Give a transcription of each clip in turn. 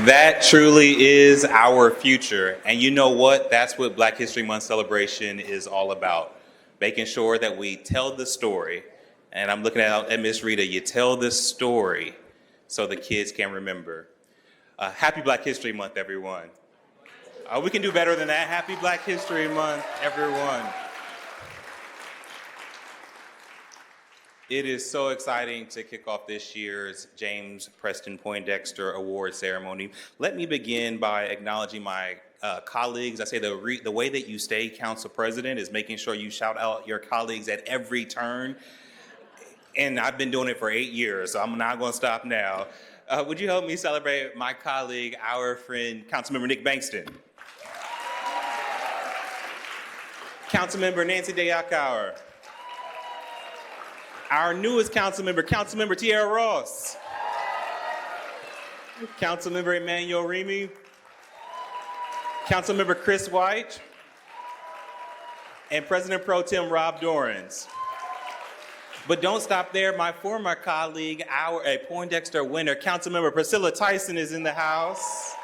That truly is our future. And you know what? That's what Black History Month celebration is all about. Making sure that we tell the story. And I'm looking at Miss Rita, you tell the story so the kids can remember. Happy Black History Month, everyone. We can do better than that. Happy Black History Month, everyone. It is so exciting to kick off this year's James Preston Poindexter Award ceremony. Let me begin by acknowledging my colleagues. I say the way that you stay council president is making sure you shout out your colleagues at every turn. And I've been doing it for 8 years, so I'm not going to stop now. Would you help me celebrate my colleague, our friend, Councilmember Nick Bankston? Councilmember Nancy Dayakauer. Our newest Councilmember Tierra Ross. Councilmember Emmanuel Remy. Councilmember Chris White. And President Pro Tem Rob Dorans. But don't stop there. My former colleague, a Poindexter winner, Councilmember Priscilla Tyson is in the house.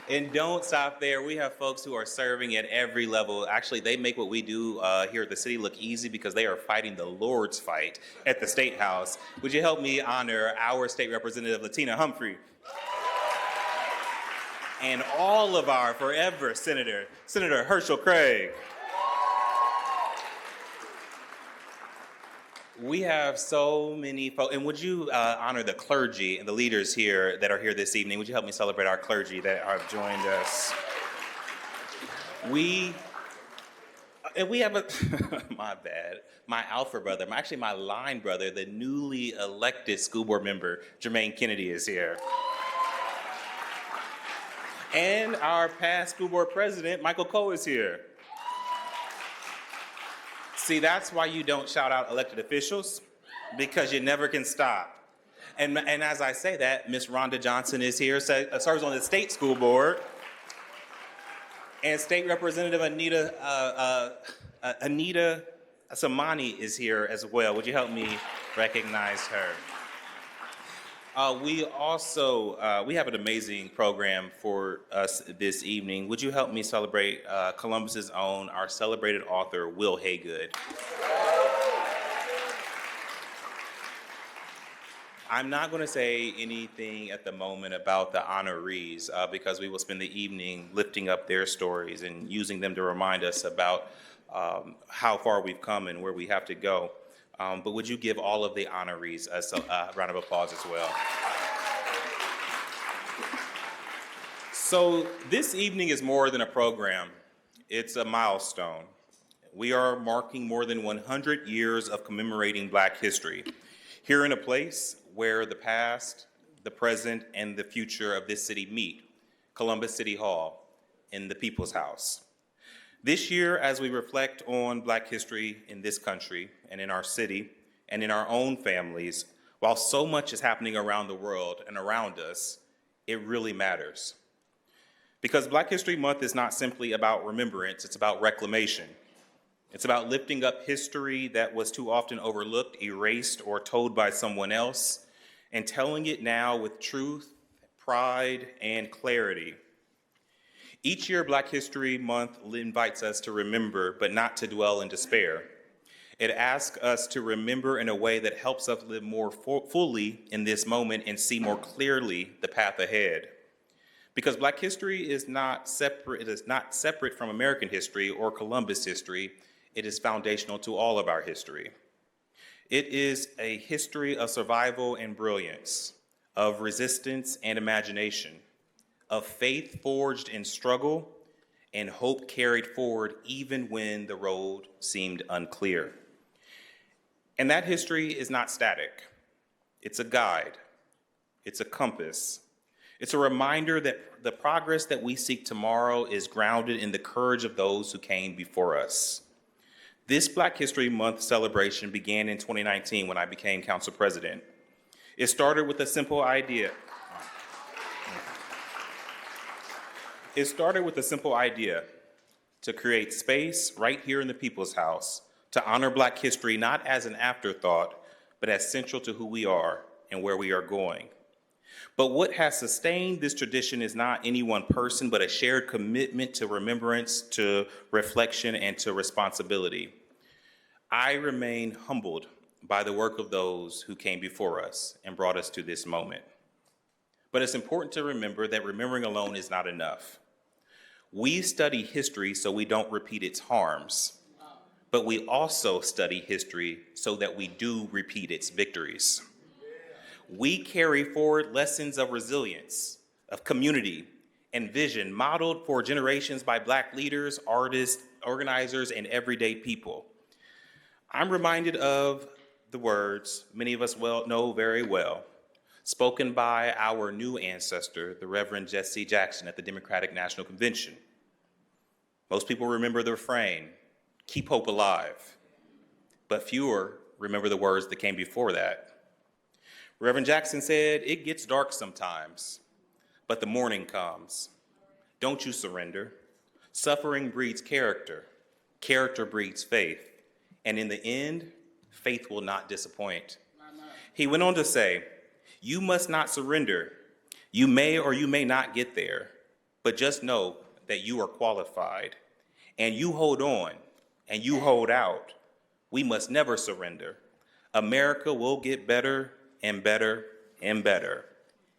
And don't stop there. We have folks who are serving at every level. Actually, they make what we do here at the city look easy because they are fighting the Lord's fight at the State House. Would you help me honor our State Representative, Latina Humphrey? And all of our forever Senator Herschel Craig. We have so many folks, and would you honor the clergy and the leaders here that are here this evening? Would you help me celebrate our clergy that have joined us? We have my bad, my alpha brother, my line brother, the newly elected school board member, Jermaine Kennedy is here. And our past school board president, Michael Cole, is here. See, that's why you don't shout out elected officials, because you never can stop. And as I say that, Miss Rhonda Johnson is here, serves on the state school board. And State Representative Anita Samani is here as well. Would you help me recognize her? We have an amazing program for us this evening. Would you help me celebrate Columbus's own, our celebrated author, Wil Haygood? I'm not going to say anything at the moment about the honorees because we will spend the evening lifting up their stories and using them to remind us about how far we've come and where we have to go. But would you give all of the honorees a round of applause as well? So this evening is more than a program. It's a milestone. We are marking more than 100 years of commemorating Black history, here in a place where the past, the present, and the future of this city meet, Columbus City Hall, in the People's House. This year, as we reflect on Black history in this country and in our city and in our own families, while so much is happening around the world and around us, it really matters. Because Black History Month is not simply about remembrance, it's about reclamation. It's about lifting up history that was too often overlooked, erased, or told by someone else, and telling it now with truth, pride, and clarity. Each year, Black History Month invites us to remember, but not to dwell in despair. It asks us to remember in a way that helps us live more fully in this moment and see more clearly the path ahead. Because Black history is not separate from American history or Columbus history. It is foundational to all of our history. It is a history of survival and brilliance, of resistance and imagination, of faith forged in struggle, and hope carried forward even when the road seemed unclear. And that history is not static. It's a guide. It's a compass. It's a reminder that the progress that we seek tomorrow is grounded in the courage of those who came before us. This Black History Month celebration began in 2019 when I became council president. It started with a simple idea. To create space right here in the People's House to honor Black history not as an afterthought, but as central to who we are and where we are going. But what has sustained this tradition is not any one person, but a shared commitment to remembrance, to reflection, and to responsibility. I remain humbled by the work of those who came before us and brought us to this moment. But it's important to remember that remembering alone is not enough. We study history so we don't repeat its harms, but we also study history so that we do repeat its victories. We carry forward lessons of resilience, of community, and vision modeled for generations by Black leaders, artists, organizers, and everyday people. I'm reminded of the words many of us know very well, spoken by our new ancestor, the Reverend Jesse Jackson, at the Democratic National Convention. Most people remember the refrain, "Keep hope alive," but fewer remember the words that came before that. Reverend Jackson said, "It gets dark sometimes, but the morning comes. Don't you surrender. Suffering breeds character. Character breeds faith. And in the end, faith will not disappoint." He went on to say, "You must not surrender. You may or you may not get there, but just know that you are qualified. And you hold on, and you hold out. We must never surrender. America will get better and better and better."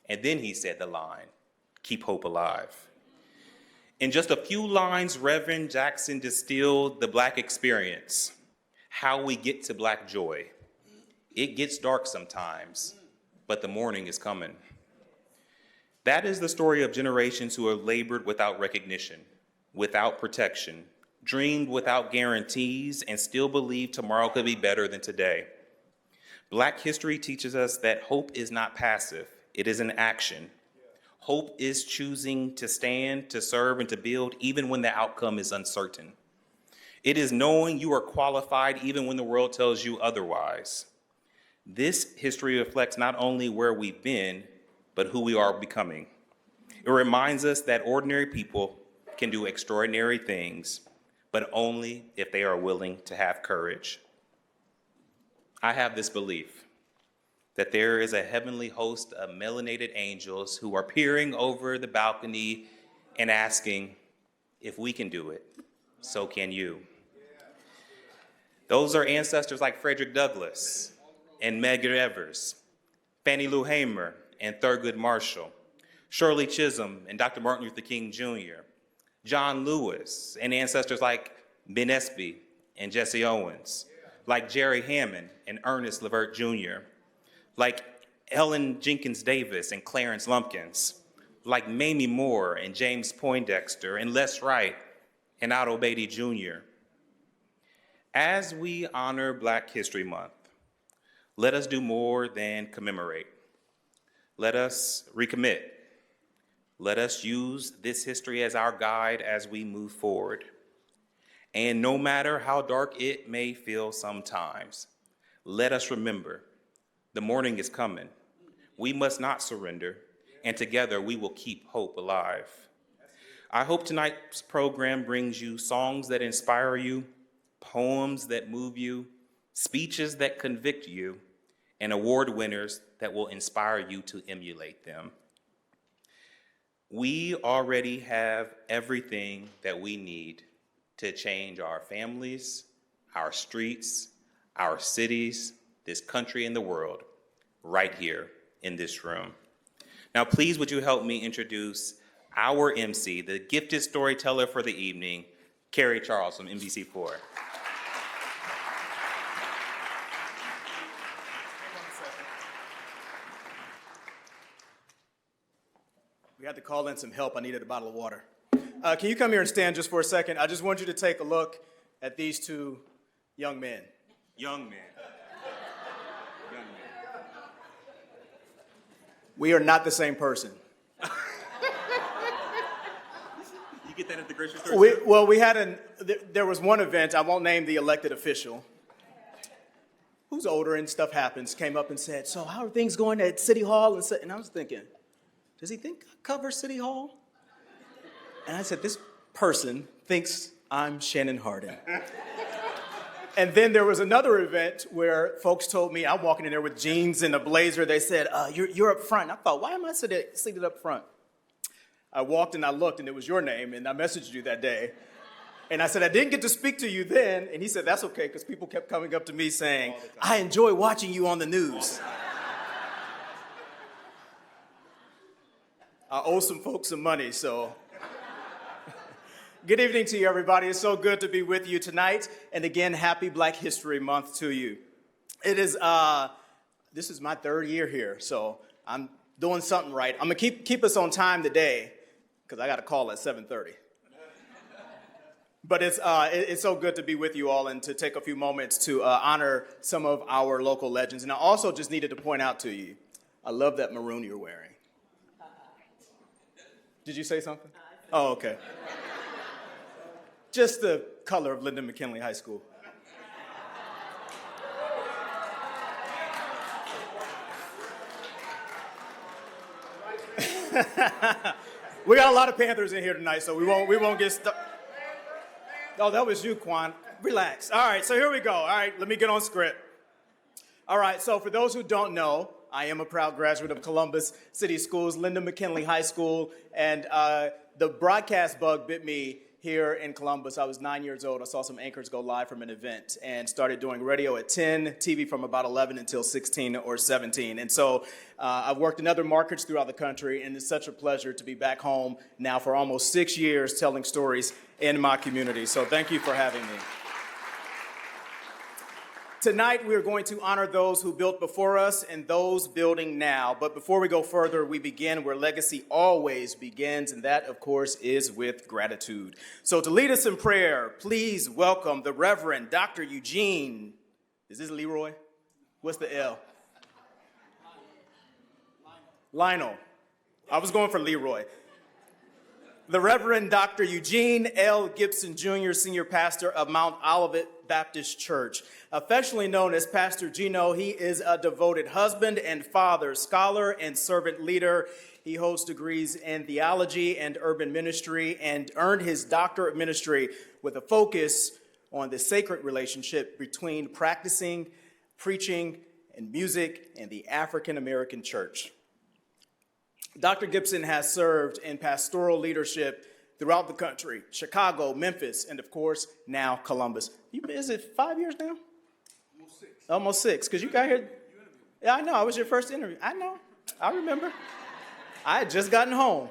And then he said the line, "Keep hope alive." In just a few lines, Reverend Jackson distilled the Black experience, how we get to Black joy. It gets dark sometimes, but the morning is coming. That is the story of generations who have labored without recognition, without protection, dreamed without guarantees, and still believe tomorrow could be better than today. Black history teaches us that hope is not passive, it is an action. Hope is choosing to stand, to serve, and to build even when the outcome is uncertain. It is knowing you are qualified even when the world tells you otherwise. This history reflects not only where we've been, but who we are becoming. It reminds us that ordinary people can do extraordinary things, but only if they are willing to have courage. I have this belief that there is a heavenly host of melanated angels who are peering over the balcony and asking, if we can do it, so can you. Those are ancestors like Frederick Douglass and Medgar Evers, Fannie Lou Hamer and Thurgood Marshall, Shirley Chisholm and Dr. Martin Luther King Jr., John Lewis and ancestors like Ben Espy and Jesse Owens, like Jerry Hammond and Ernest Levert Jr., like Ellen Jenkins Davis and Clarence Lumpkins, like Mamie Moore and James Poindexter and Les Wright and Otto Beatty Jr. As we honor Black History Month, let us do more than commemorate. Let us recommit. Let us use this history as our guide as we move forward. And no matter how dark it may feel sometimes, let us remember the morning is coming. We must not surrender, and together we will keep hope alive. I hope tonight's program brings you songs that inspire you, poems that move you, speeches that convict you, and award winners that will inspire you to emulate them. We already have everything that we need to change our families, our streets, our cities, this country, and the world right here in this room. Now, please, would you help me introduce our MC, the gifted storyteller for the evening, Carrie Charles from NBC4. We had to call in some help. I needed a bottle of water. Can you come here and stand just for a second? I just want you to take a look at these two young men. Young men. Young men. We are not the same person. You get that at the grocery store? There was one event, I won't name the elected official, who's older and stuff happens, came up and said, "So how are things going at City Hall?" And I was thinking, does he think I cover City Hall? And I said, this person thinks I'm Shannon Hardin. And then there was another event where folks told me, I'm walking in there with jeans and a blazer. They said, you're up front. I thought, why am I seated up front? I walked and I looked, and it was your name, and I messaged you that day. And I said, I didn't get to speak to you then. And he said, that's okay, because people kept coming up to me saying, I enjoy watching you on the news. I owe some folks some money, so. Good evening to you, everybody. It's so good to be with you tonight. And again, happy Black History Month to you. It is, this is my third year here, so I'm doing something right. I'm gonna keep us on time today, because I got a call at 7:30. But it's so good to be with you all and to take a few moments to honor some of our local legends. And I also just needed to point out to you, I love that maroon you're wearing. Did you say something? Oh, okay. Just the color of Lyndon McKinley High School. We got a lot of Panthers in here tonight, so we won't get stuck. Oh, that was you, Quan. Relax. All right, so here we go. All right, let me get on script. All right, so for those who don't know, I am a proud graduate of Columbus City Schools, Lyndon McKinley High School, and the broadcast bug bit me here in Columbus. I was 9 years old. I saw some anchors go live from an event and started doing radio at 10, TV from about 11 until 16 or 17. And so I've worked in other markets throughout the country, and it's such a pleasure to be back home now for almost 6 years telling stories in my community. So thank you for having me. Tonight, we are going to honor those who built before us and those building now. But before we go further, we begin where legacy always begins, and that, of course, is with gratitude. So to lead us in prayer, please welcome the Reverend Dr. Eugene. Is this Leroy? What's the L? Lionel. I was going for Leroy. The Reverend Dr. Eugene L. Gibson, Jr., Senior Pastor of Mount Olivet Baptist Church. Affectionately known as Pastor Gino, he is a devoted husband and father, scholar and servant leader. He holds degrees in theology and urban ministry and earned his doctorate of ministry with a focus on the sacred relationship between practicing, preaching, and music in the African American church. Dr. Gibson has served in pastoral leadership throughout the country, Chicago, Memphis, and of course, now Columbus. Is it 5 years now? Almost six, because you got here. Yeah, I know, I was your first interview. I know, I remember. I had just gotten home.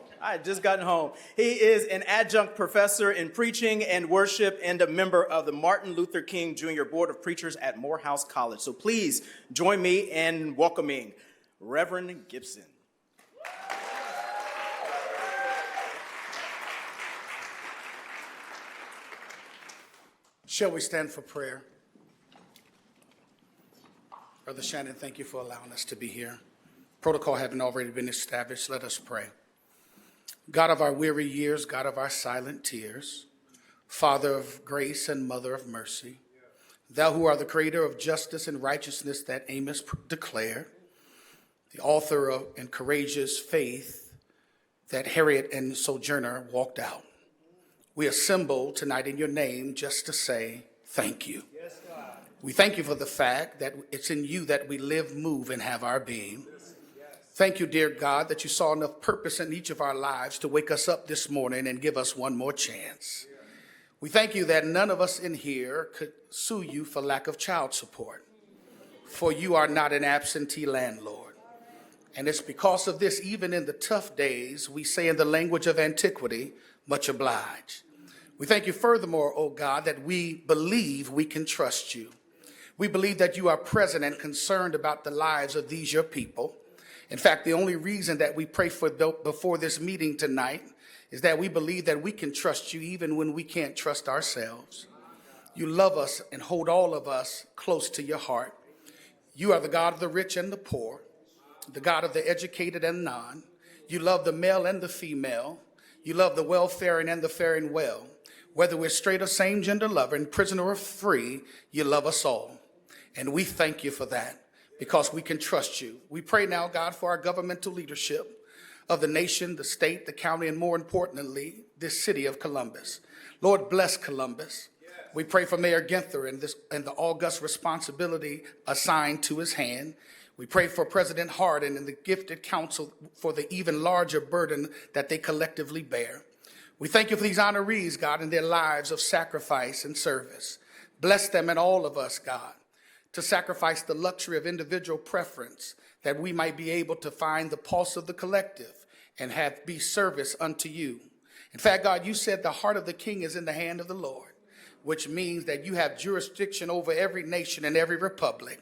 He is an adjunct professor in preaching and worship and a member of the Martin Luther King Jr. Board of Preachers at Morehouse College. So please join me in welcoming Reverend Gibson. Shall we stand for prayer? Brother Shannon, thank you for allowing us to be here. Protocol having already been established, let us pray. God of our weary years, God of our silent tears, Father of grace and Mother of mercy, thou who art the creator of justice and righteousness that Amos declared, the author of and courageous faith that Harriet and Sojourner walked out. We assemble tonight in your name just to say thank you. Yes, God. We thank you for the fact that it's in you that we live, move, and have our being. Yes. Thank you, dear God, that you saw enough purpose in each of our lives to wake us up this morning and give us one more chance. Yeah. We thank you that none of us in here could sue you for lack of child support, for you are not an absentee landlord. And it's because of this, even in the tough days, we say in the language of antiquity, much obliged. We thank you furthermore, oh God, that we believe we can trust you. We believe that you are present and concerned about the lives of these your people. In fact, the only reason that we pray for before this meeting tonight is that we believe that we can trust you even when we can't trust ourselves. You love us and hold all of us close to your heart. You are the God of the rich and the poor, the God of the educated and none. You love the male and the female. You love the well-faring and the faring well. Whether we're straight or same gender loving, prisoner or free, you love us all. And we thank you for that because we can trust you. We pray now, God, for our governmental leadership of the nation, the state, the county, and more importantly, this city of Columbus. Lord, bless Columbus. We pray for Mayor Ginther and the august responsibility assigned to his hand. We pray for President Hardin and the gifted council for the even larger burden that they collectively bear. We thank you for these honorees, God, in their lives of sacrifice and service. Bless them and all of us, God, to sacrifice the luxury of individual preference that we might be able to find the pulse of the collective and be service unto you. In fact, God, you said the heart of the king is in the hand of the Lord, which means that you have jurisdiction over every nation and every republic.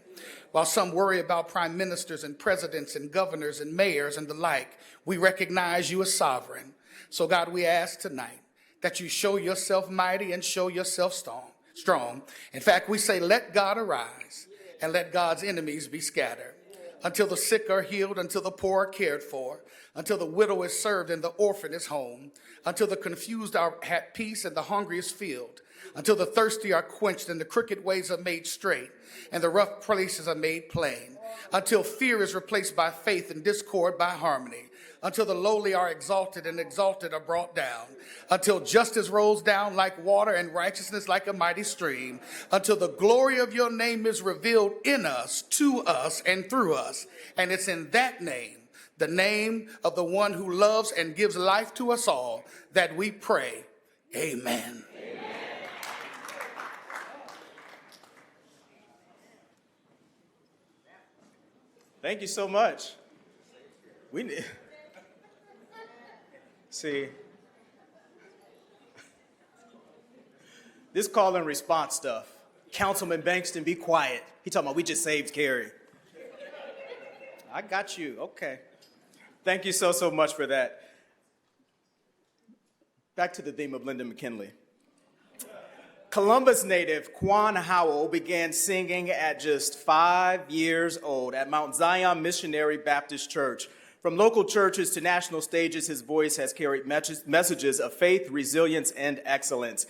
While some worry about prime ministers and presidents and governors and mayors and the like, we recognize you as sovereign. So God, we ask tonight that you show yourself mighty and show yourself strong. In fact, we say, let God arise and let God's enemies be scattered. Until the sick are healed, until the poor are cared for, until the widow is served and the orphan is home, until the confused are at peace and the hungry is filled, until the thirsty are quenched and the crooked ways are made straight and the rough places are made plain, until fear is replaced by faith and discord by harmony, until the lowly are exalted and exalted are brought down, until justice rolls down like water and righteousness like a mighty stream, until the glory of your name is revealed in us, to us, and through us. And it's in that name, the name of the one who loves and gives life to us all, that we pray. Amen. Thank you so much. See, this call and response stuff, Councilman Bankston, be quiet. He talking about we just saved Kerry. I got you, okay. Thank you so much for that. Back to the theme of Linda McKinley. Columbus native Quan Howell began singing at just 5 years old at Mount Zion Missionary Baptist Church. From local churches to national stages, his voice has carried messages of faith, resilience, and excellence.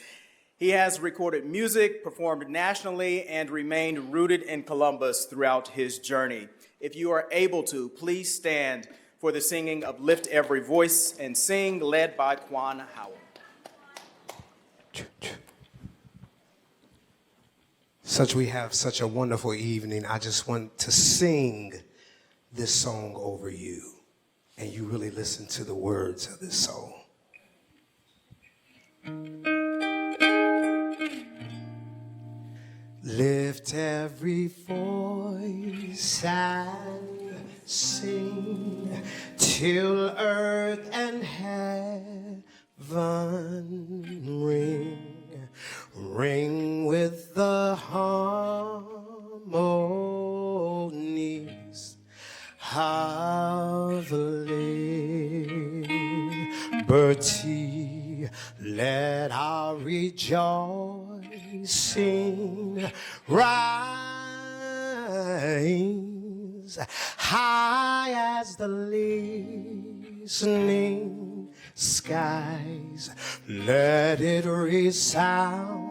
He has recorded music, performed nationally, and remained rooted in Columbus throughout his journey. If you are able to, please stand for the singing of Lift Every Voice and Sing, led by Quan Howell. We have such a wonderful evening. I just want to sing this song over you, and you really listen to the words of this song. Lift every voice and sing till earth and heaven ring with the harmonies of liberty. Let our rejoicing rise high as the listening skies. Let it resound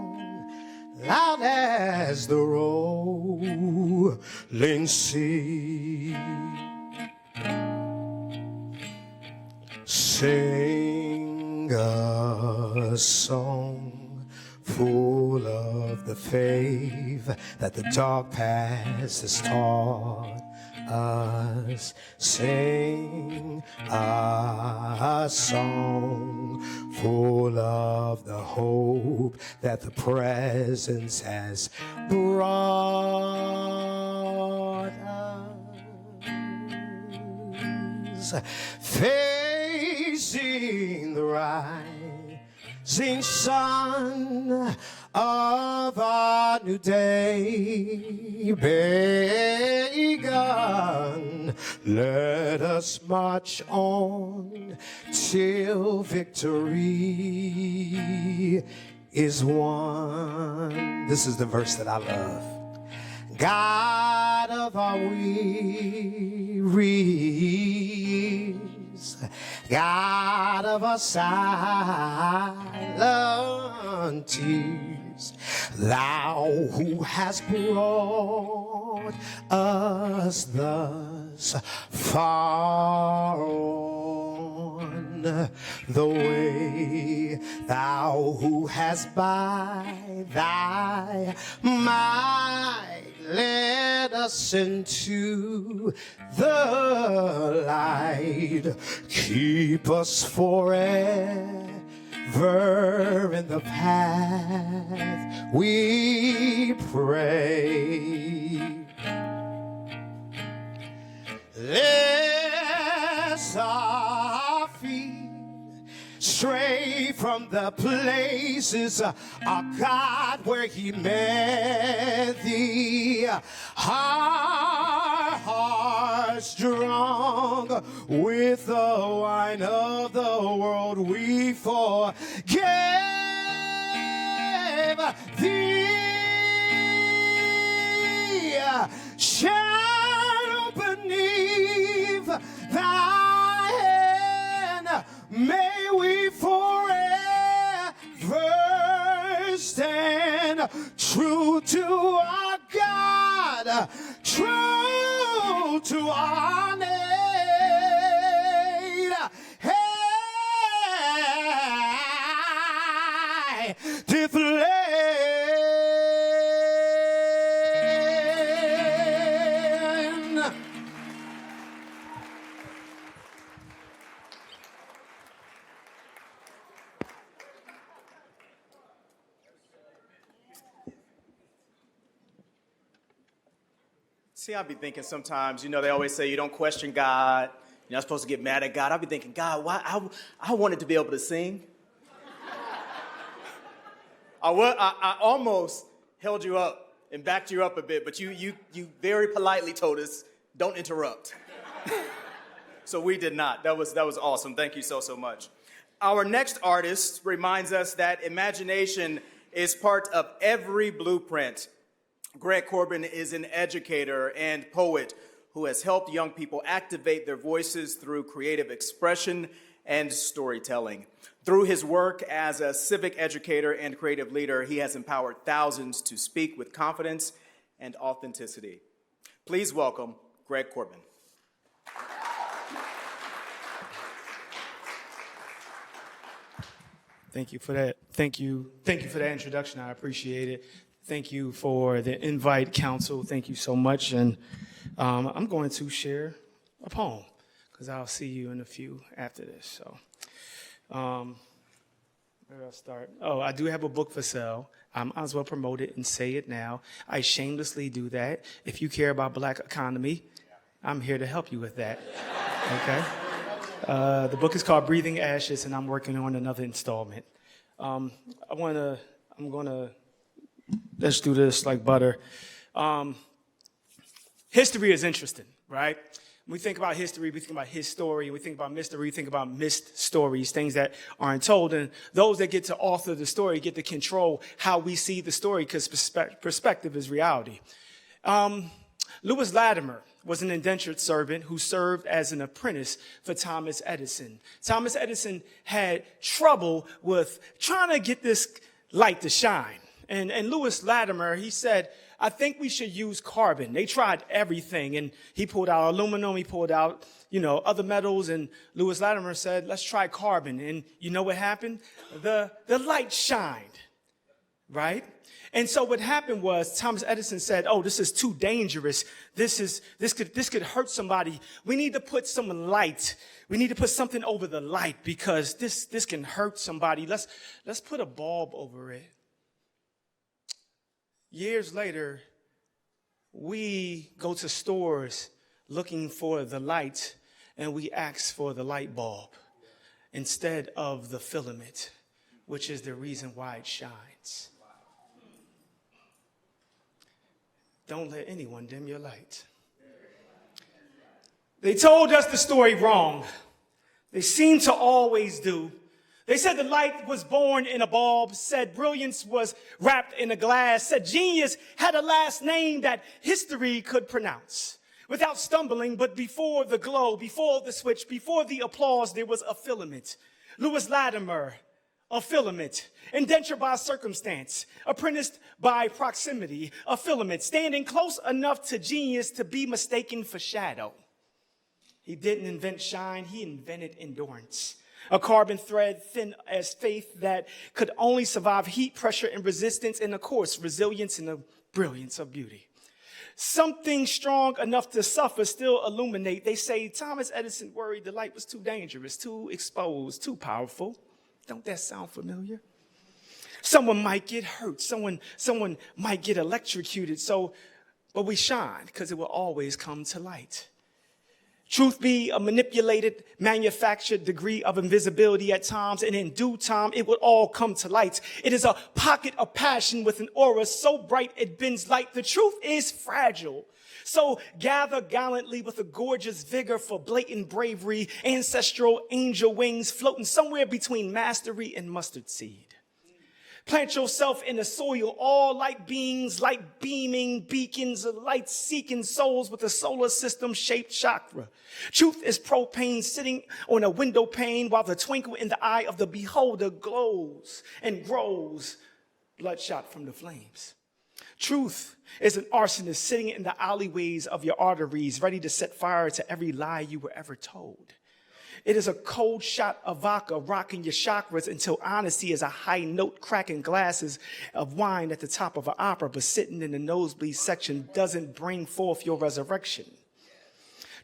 loud as the rolling sea. Sing a song full of the faith that the dark past has taught us. Sing a song full of the hope that the presence has brought us. Facing the rising sun of our new day begun, let us march on till victory is won. This is the verse that I love. God of our wearies, God of our silent tears, thou who hast brought us thus far on. the way. Thou who hast by thy might led us into the light, keep us forever in the path, we pray. Lest our feet stray from the places, God, where he met thee. Our hearts drunk with the wine of the world, we forgave thee. Shall beneath thy hand, may we forever stand true to our God, true to our name. Hey, deflate. See, I be thinking sometimes, they always say you don't question God. You're not supposed to get mad at God. I be thinking, God, why? I wanted to be able to sing. I almost held you up and backed you up a bit, but you very politely told us, don't interrupt. So we did not. That was awesome. Thank you so much. Our next artist reminds us that imagination is part of every blueprint. Greg Corbin is an educator and poet who has helped young people activate their voices through creative expression and storytelling. Through his work as a civic educator and creative leader, he has empowered thousands to speak with confidence and authenticity. Please welcome Greg Corbin. Thank you for that. Thank you for that introduction. I appreciate it. Thank you for the invite, council. Thank you so much. And I'm going to share a poem because I'll see you in a few after this. So where do I start? Oh, I do have a book for sale. I might as well promote it and say it now. I shamelessly do that. If you care about Black economy, I'm here to help you with that. Okay? The book is called Breathing Ashes, and I'm working on another installment. Let's do this like butter. History is interesting, right? When we think about history, we think about his story. We think about mystery, we think about missed stories, things that aren't told. And those that get to author the story get to control how we see the story because perspective is reality. Lewis Latimer was an indentured servant who served as an apprentice for Thomas Edison. Thomas Edison had trouble with trying to get this light to shine. And Lewis Latimer, he said, I think we should use carbon. They tried everything, and he pulled out aluminum, he pulled out, other metals, and Lewis Latimer said, let's try carbon. And you know what happened? The light shined, right? And so what happened was Thomas Edison said, oh, this is too dangerous. This could hurt somebody. We need to put some light. We need to put something over the light because this can hurt somebody. Let's put a bulb over it. Years later, we go to stores looking for the light, and we ask for the light bulb instead of the filament, which is the reason why it shines. Don't let anyone dim your light. They told us the story wrong. They seem to always do. They said the light was born in a bulb, said brilliance was wrapped in a glass, said genius had a last name that history could pronounce. Without stumbling, but before the glow, before the switch, before the applause, there was a filament. Lewis Latimer, a filament. Indentured by circumstance, apprenticed by proximity, a filament, standing close enough to genius to be mistaken for shadow. He didn't invent shine, he invented endurance. A carbon thread thin as faith that could only survive heat, pressure, and resistance, and of course, resilience and the brilliance of beauty. Something strong enough to suffer, still illuminate. They say Thomas Edison worried the light was too dangerous, too exposed, too powerful. Don't that sound familiar? Someone might get hurt. Someone might get electrocuted. But we shine because it will always come to light. Truth be a manipulated, manufactured degree of invisibility at times, and in due time, it will all come to light. It is a pocket of passion with an aura so bright it bends light. The truth is fragile. So gather gallantly with a gorgeous vigor for blatant bravery, ancestral angel wings floating somewhere between mastery and mustard seed. Plant yourself in the soil, all light beings, light beaming beacons of light seeking souls with a solar system shaped chakra. Truth is propane sitting on a window pane while the twinkle in the eye of the beholder glows and grows, bloodshot from the flames. Truth is an arsonist sitting in the alleyways of your arteries, ready to set fire to every lie you were ever told. It is a cold shot of vodka rocking your chakras until honesty is a high note cracking glasses of wine at the top of an opera, but sitting in the nosebleed section doesn't bring forth your resurrection.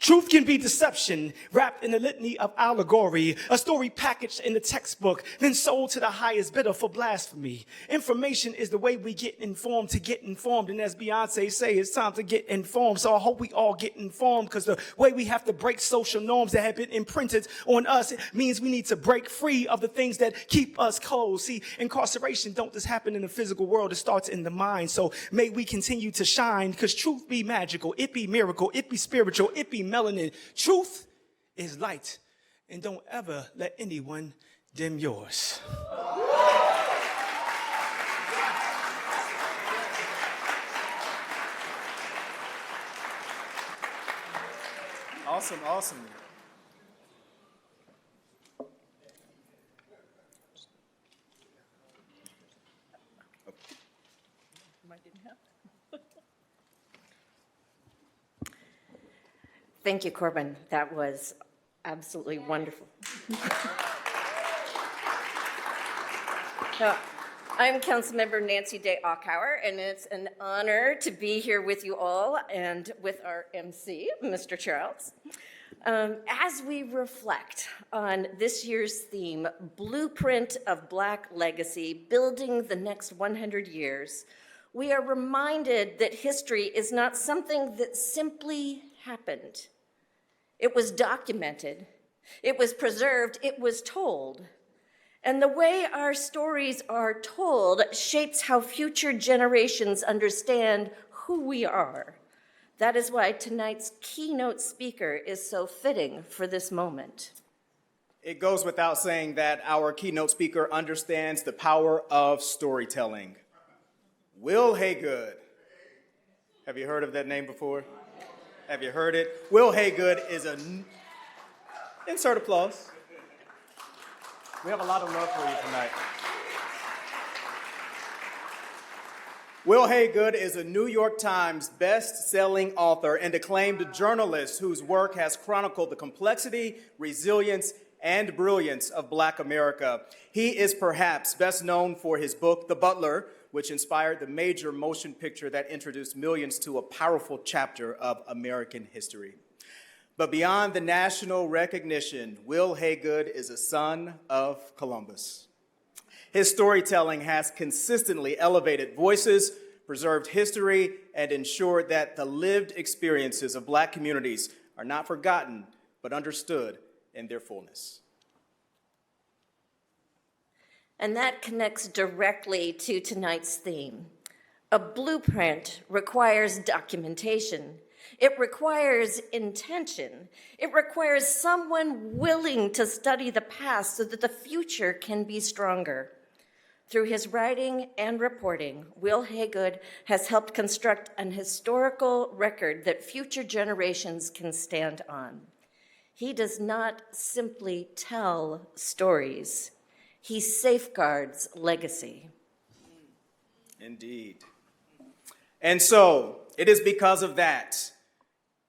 Truth can be deception, wrapped in a litany of allegory, a story packaged in the textbook, then sold to the highest bidder for blasphemy. Information is the way we get informed to get informed, and as Beyonce say, it's time to get informed. So I hope we all get informed, because the way we have to break social norms that have been imprinted on us means we need to break free of the things that keep us closed. See, incarceration don't just happen in the physical world, it starts in the mind. So may we continue to shine, because truth be magical, it be miracle, it be spiritual, it be melanin. Truth is light, and don't ever let anyone dim yours. Awesome, awesome. Thank you, Corbin. That was absolutely wonderful. So, I'm Councilmember Nancy Day Aucauer, and it's an honor to be here with you all and with our MC, Mr. Charles. As we reflect on this year's theme, Blueprint of Black Legacy, Building the Next 100 Years, we are reminded that history is not something that simply happened. It was documented, it was preserved, it was told. And the way our stories are told shapes how future generations understand who we are. That is why tonight's keynote speaker is so fitting for this moment. It goes without saying that our keynote speaker understands the power of storytelling. Wil Haygood. Have you heard of that name before? Have you heard it? Wil Haygood is insert applause. We have a lot of love for you tonight. Wil Haygood is a New York Times best-selling author and acclaimed journalist whose work has chronicled the complexity, resilience, and brilliance of Black America. He is perhaps best known for his book, The Butler, which inspired the major motion picture that introduced millions to a powerful chapter of American history. But beyond the national recognition, Wil Haygood is a son of Columbus. His storytelling has consistently elevated voices, preserved history, and ensured that the lived experiences of Black communities are not forgotten, but understood in their fullness. And that connects directly to tonight's theme. A blueprint requires documentation. It requires intention. It requires someone willing to study the past so that the future can be stronger. Through his writing and reporting, Wil Haygood has helped construct an historical record that future generations can stand on. He does not simply tell stories. He safeguards legacy. Indeed. And so, it is because of that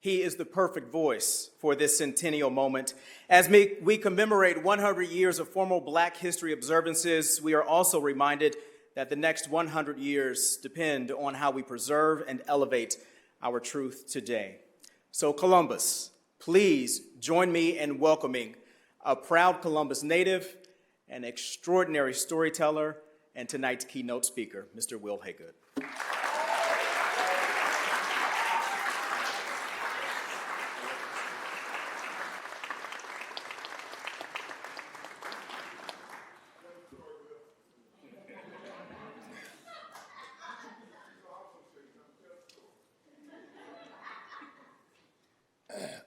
He is the perfect voice for this centennial moment. As we commemorate 100 years of formal Black history observances, we are also reminded that the next 100 years depend on how we preserve and elevate our truth today. So Columbus, please join me in welcoming a proud Columbus native, an extraordinary storyteller, and tonight's keynote speaker, Mr. Wil Haygood.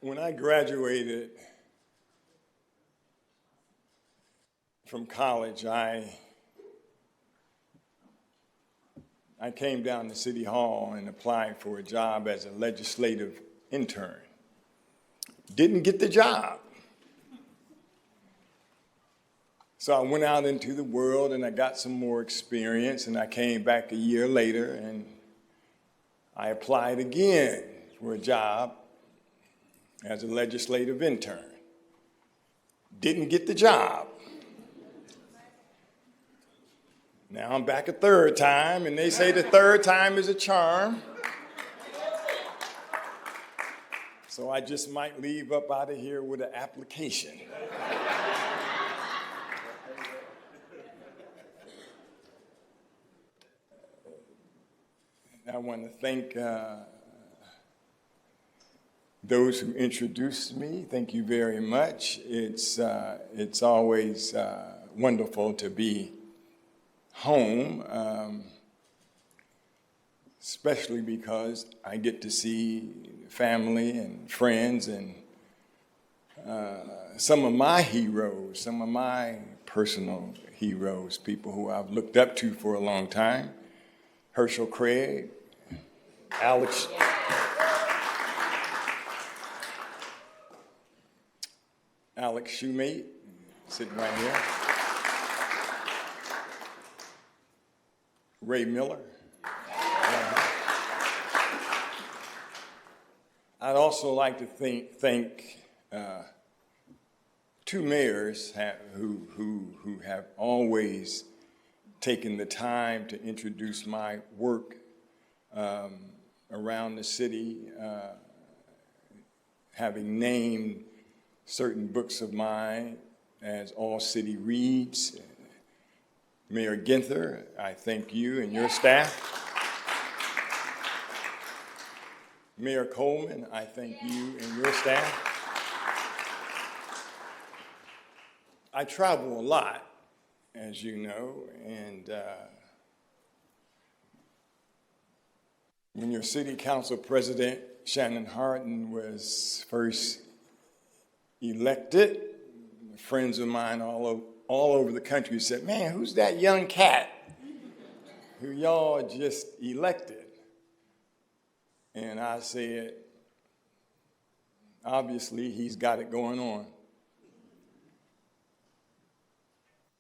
When I graduated from college, I came down to City Hall and applied for a job as a legislative intern. Didn't get the job. So I went out into the world and I got some more experience, and I came back a year later and I applied again for a job as a legislative intern. Didn't get the job. Now I'm back a third time, and they say the third time is a charm. So I just might leave up out of here with an application. I want to thank those who introduced me. Thank you very much. It's always wonderful to be home, especially because I get to see family and friends and some of my heroes, some of my personal heroes, people who I've looked up to for a long time. Herschel Craig, Alex Shoemate, sitting right here. Ray Miller. I'd also like to thank two mayors who have always taken the time to introduce my work around the city, having named certain books of mine as All City Reads. Mayor Ginther, I thank you and your staff. Mayor Coleman, I thank you and your staff. I travel a lot, as you know, and when your city council president, Shannon Hardin, was first elected, friends of mine all over the country said, "Man, who's that young cat who y'all just elected?" And I said, obviously he's got it going on.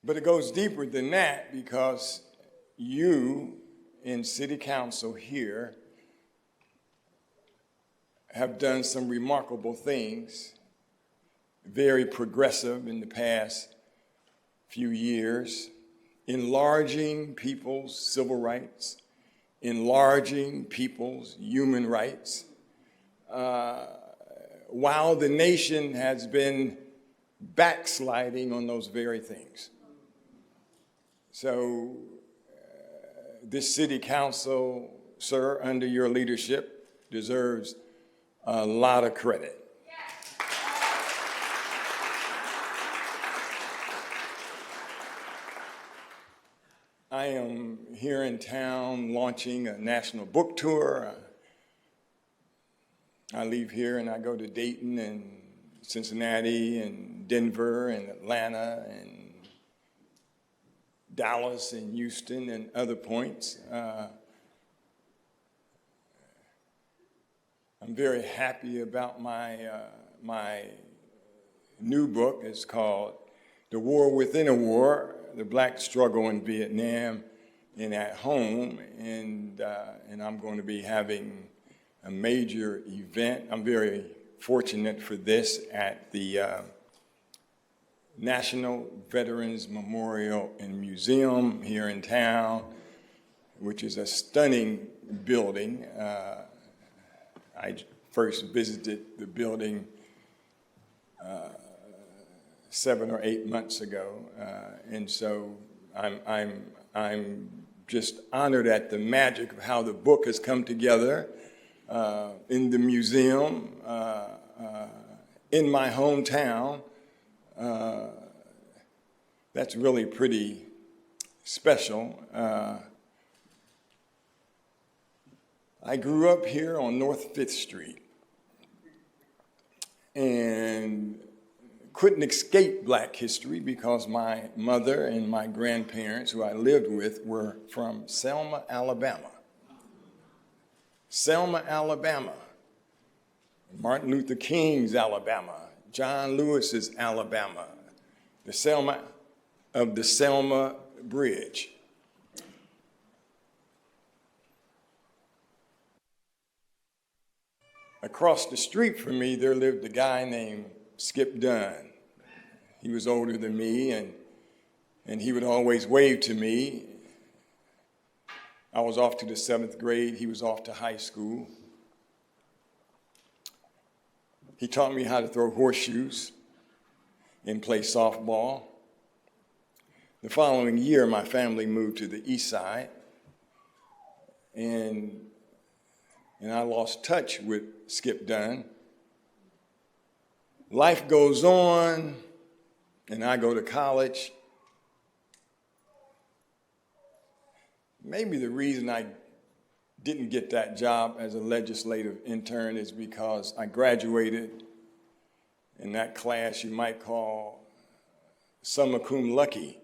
But it goes deeper than that, because you in city council here have done some remarkable things, very progressive in the past few years, enlarging people's civil rights, enlarging people's human rights, while the nation has been backsliding on those very things. So this city council, sir, under your leadership, deserves a lot of credit. I am here in town launching a national book tour. I leave here and I go to Dayton and Cincinnati and Denver and Atlanta and Dallas and Houston and other points. I'm very happy about my new book. It's called The War Within a War, The Black Struggle in Vietnam and at Home. And I'm going to be having a major event. I'm very fortunate for this at the National Veterans Memorial and Museum here in town, which is a stunning building. I first visited the building 7 or 8 months ago, and so I'm just honored at the magic of how the book has come together in the museum, in my hometown. That's really pretty special. I grew up here on North 5th Street and couldn't escape Black history because my mother and my grandparents, who I lived with, were from Selma, Alabama. Selma, Alabama. Martin Luther King's Alabama. John Lewis's Alabama. The Selma of the Selma Bridge. Across the street from me, there lived a guy named Skip Dunn. He was older than me, and he would always wave to me. I was off to the 7th grade. He was off to high school. He taught me how to throw horseshoes and play softball. The following year, my family moved to the east side, and I lost touch with Skip Dunn. Life goes on, and I go to college. Maybe the reason I didn't get that job as a legislative intern is because I graduated in that class you might call summa cum lucky.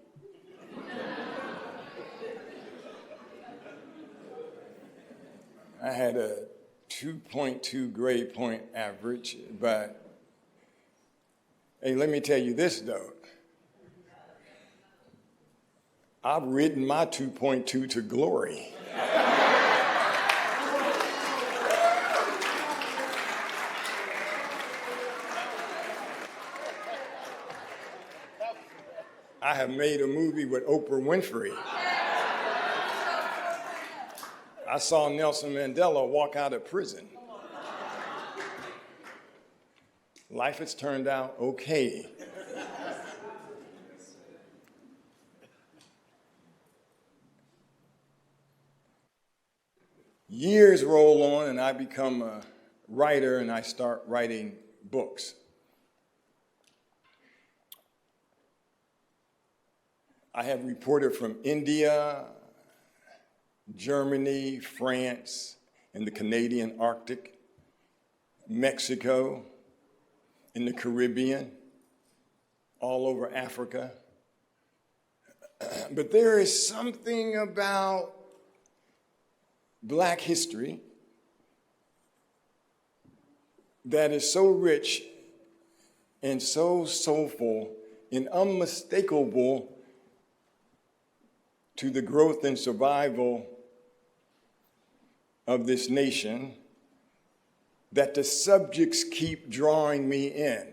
I had a 2.2 grade point average, but hey, let me tell you this though. I've ridden my 2.2 to glory. I have made a movie with Oprah Winfrey. I saw Nelson Mandela walk out of prison. Life has turned out okay. Years roll on and I become a writer and I start writing books. I have reported from India, Germany, France, and the Canadian Arctic, Mexico, in the Caribbean, all over Africa. But there is something about Black history that is so rich and so soulful and unmistakable to the growth and survival of this nation that the subjects keep drawing me in.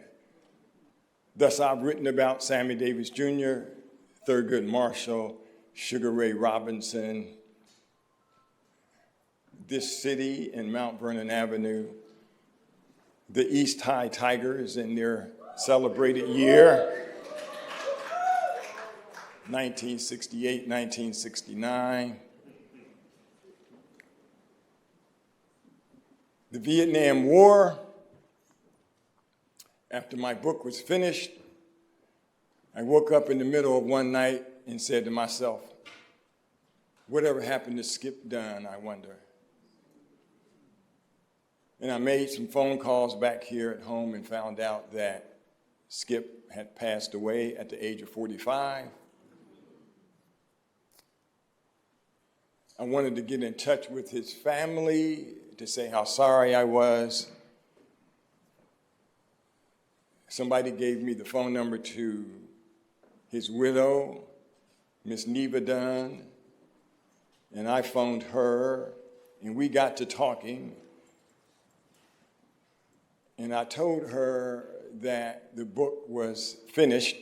Thus, I've written about Sammy Davis Jr., Thurgood Marshall, Sugar Ray Robinson, this city and Mount Vernon Avenue, the East High Tigers in their celebrated year, 1968, 1969. The Vietnam War. After my book was finished, I woke up in the middle of one night and said to myself, whatever happened to Skip Dunn, I wonder? And I made some phone calls back here at home and found out that Skip had passed away at the age of 45. I wanted to get in touch with his family to say how sorry I was. Somebody gave me the phone number to his widow, Miss Neva Dunn, and I phoned her, and we got to talking, and I told her that the book was finished.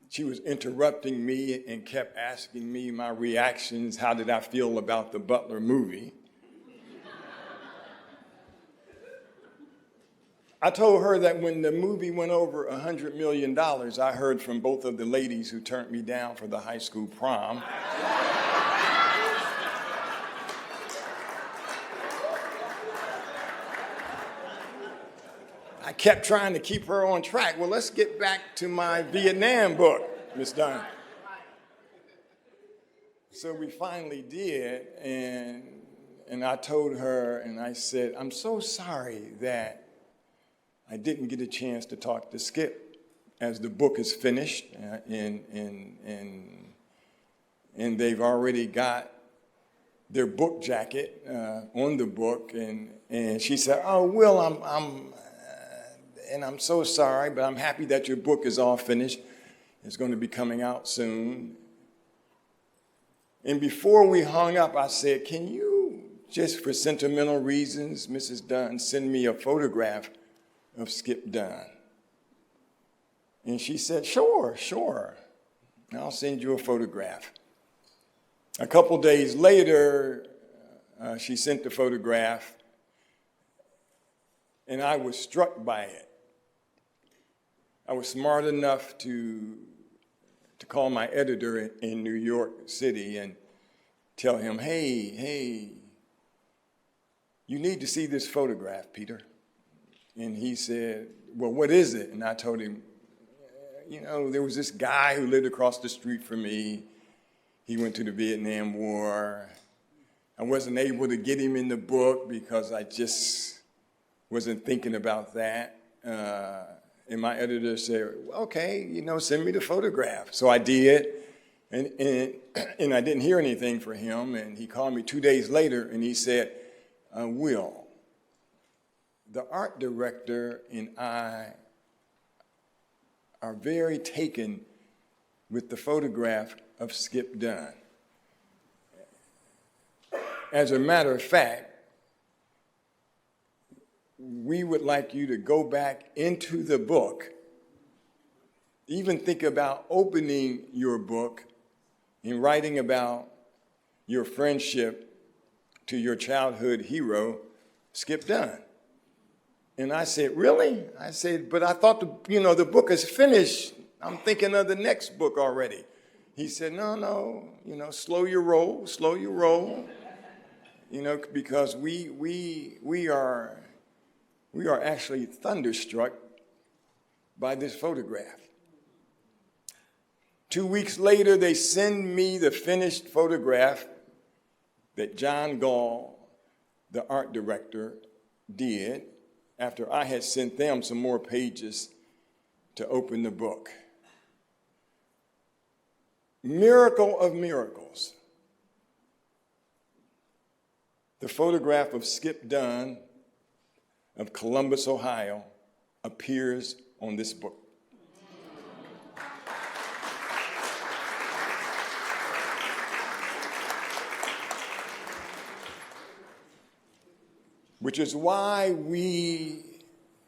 She was interrupting me and kept asking me my reactions. How did I feel about the Butler movie? I told her that when the movie went over $100 million, I heard from both of the ladies who turned me down for the high school prom. I kept trying to keep her on track. Well, let's get back to my Vietnam book, Miss Dunn. So we finally did, and I told her, and I said, I'm so sorry that I didn't get a chance to talk to Skip as the book is finished, and they've already got their book jacket on the book, and she said, oh, Wil, I'm so sorry, but I'm happy that your book is all finished. It's going to be coming out soon. And before we hung up, I said, can you, just for sentimental reasons, Mrs. Dunn, send me a photograph of Skip Dunn? And she said, sure. I'll send you a photograph. A couple days later, she sent the photograph, and I was struck by it. I was smart enough to call my editor in New York City and tell him, hey, you need to see this photograph, Peter. And he said, well, what is it? And I told him, there was this guy who lived across the street from me. He went to the Vietnam War. I wasn't able to get him in the book because I just wasn't thinking about that. And my editor said, okay, send me the photograph. So I did, and I didn't hear anything from him. And he called me 2 days later, and he said, Wil, the art director and I are very taken with the photograph of Skip Dunn. As a matter of fact, we would like you to go back into the book, even think about opening your book and writing about your friendship to your childhood hero, Skip Dunn. And I said, really? I said, but I thought the book is finished. I'm thinking of the next book already. He said, no, slow your roll, because we are actually thunderstruck by this photograph. 2 weeks later, they send me the finished photograph that John Gall, the art director, did after I had sent them some more pages to open the book. Miracle of miracles. The photograph of Skip Dunn of Columbus, Ohio, appears on this book. Which is why we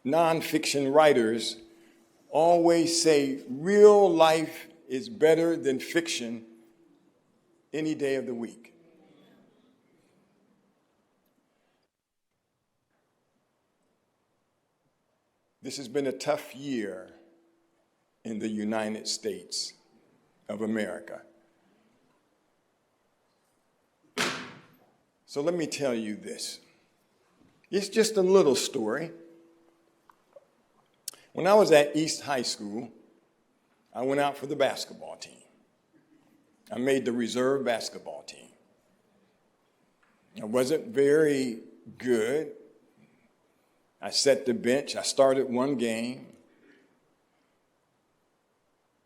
nonfiction writers always say real life is better than fiction any day of the week. This has been a tough year in the United States of America. So let me tell you this. It's just a little story. When I was at East High School, I went out for the basketball team. I made the reserve basketball team. I wasn't very good. I set the bench. I started one game.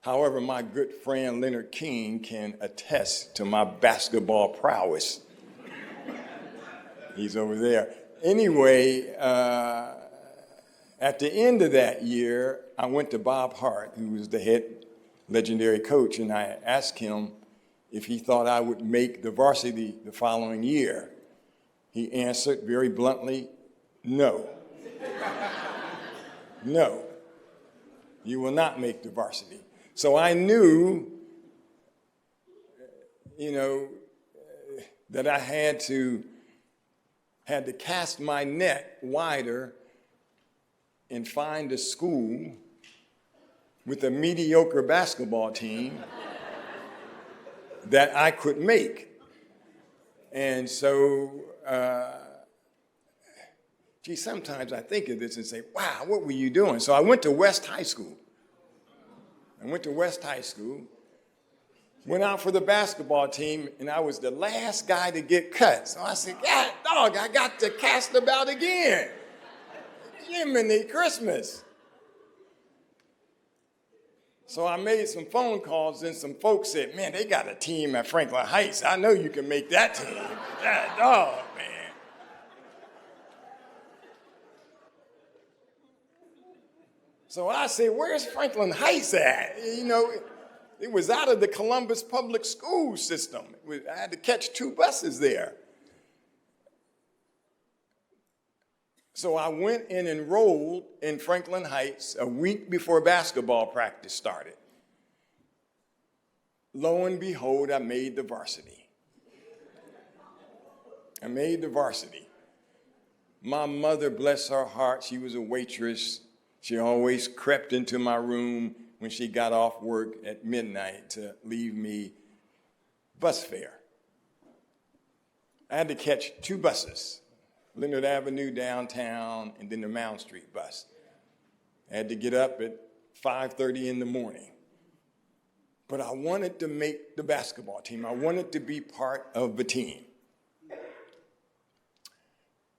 However, my good friend Leonard King can attest to my basketball prowess. He's over there. Anyway, at the end of that year, I went to Bob Hart, who was the head legendary coach, and I asked him if he thought I would make the varsity the following year. He answered very bluntly, no. No, you will not make the varsity. So I knew, that I had to cast my net wider and find a school with a mediocre basketball team that I could make. And so, sometimes I think of this and say, wow, what were you doing? So I went to West High School. Went out for the basketball team, and I was the last guy to get cut. So I said, God, dog, I got to cast about again. Jiminy Christmas. So I made some phone calls, and some folks said, man, they got a team at Franklin Heights. I know you can make that team. God, dog, man. So I said, where's Franklin Heights at? It was out of the Columbus public school system. I had to catch 2 buses there. So I went and enrolled in Franklin Heights a week before basketball practice started. Lo and behold, I made the varsity. My mother, bless her heart, she was a waitress. She always crept into my room when she got off work at midnight to leave me bus fare. I had to catch 2 buses, Leonard Avenue downtown, and then the Mound Street bus. I had to get up at 5:30 in the morning. But I wanted to make the basketball team. I wanted to be part of the team.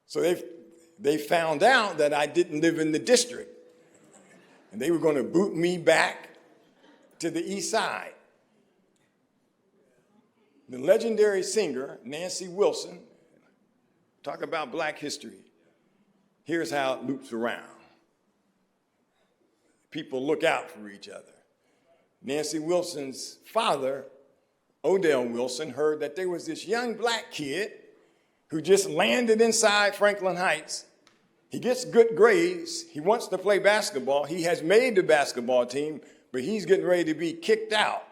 So they found out that I didn't live in the district. And they were going to boot me back to the east side. The legendary singer, Nancy Wilson, talk about black history. Here's how it loops around. People look out for each other. Nancy Wilson's father, Odell Wilson, heard that there was this young black kid who just landed inside Franklin Heights. He gets good grades. He wants to play basketball. He has made the basketball team, but he's getting ready to be kicked out.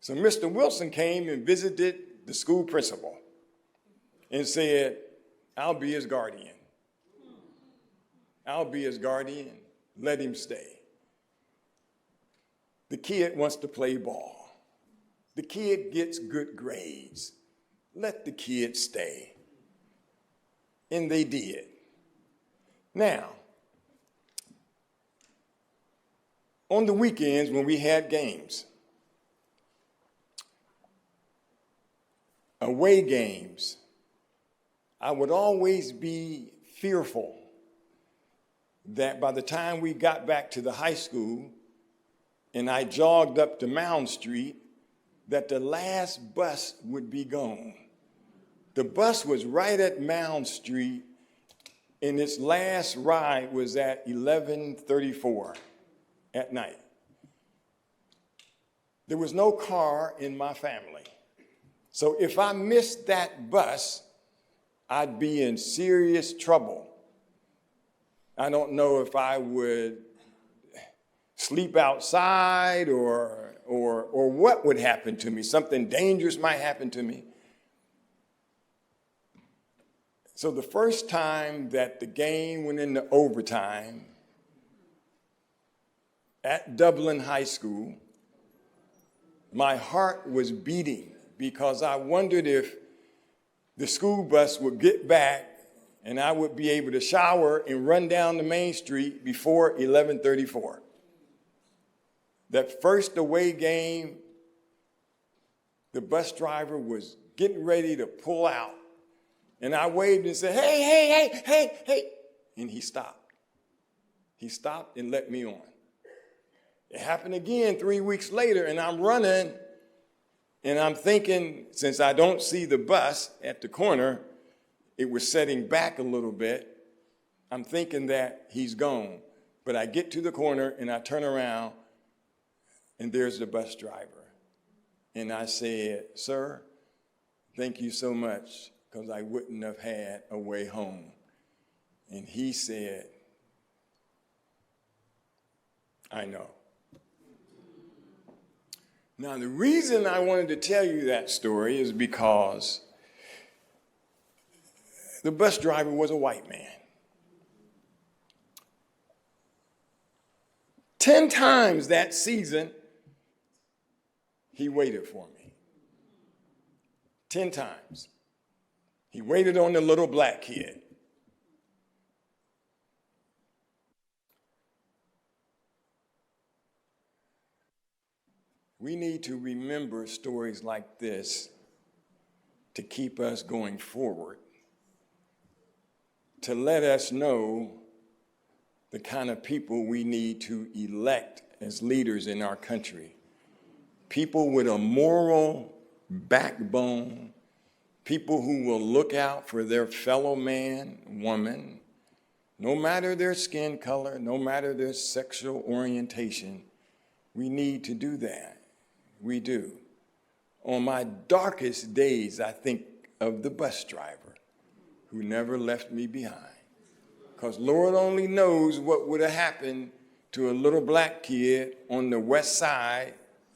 So Mr. Wilson came and visited the school principal and said, I'll be his guardian. Let him stay. The kid wants to play ball. The kid gets good grades. Let the kid stay. And they did. Now, on the weekends when we had games, away games, I would always be fearful that by the time we got back to the high school and I jogged up to Mound Street, that the last bus would be gone. The bus was right at Mound Street, and its last ride was at 11:34 at night. There was no car in my family. So if I missed that bus, I'd be in serious trouble. I don't know if I would sleep outside or what would happen to me. Something dangerous might happen to me. So the first time that the game went into overtime at Dublin High School, my heart was beating because I wondered if the school bus would get back and I would be able to shower and run down the main street before 11:34. That first away game, the bus driver was getting ready to pull out. And I waved and said, hey. And he stopped. He stopped and let me on. It happened again 3 weeks later, and I'm running, and I'm thinking, since I don't see the bus at the corner, it was setting back a little bit. I'm thinking that he's gone. But I get to the corner, and I turn around, and there's the bus driver. And I said, sir, thank you so much, because I wouldn't have had a way home. And he said, I know. Now, the reason I wanted to tell you that story is because the bus driver was a white man. 10 times that season, he waited for me. 10 times. He waited on the little black kid. We need to remember stories like this to keep us going forward, to let us know the kind of people we need to elect as leaders in our country. People with a moral backbone, people who will look out for their fellow man, woman, no matter their skin color, no matter their sexual orientation. We need to do that. We do. On my darkest days, I think of the bus driver who never left me behind. Because Lord only knows what would have happened to a little black kid on the west side,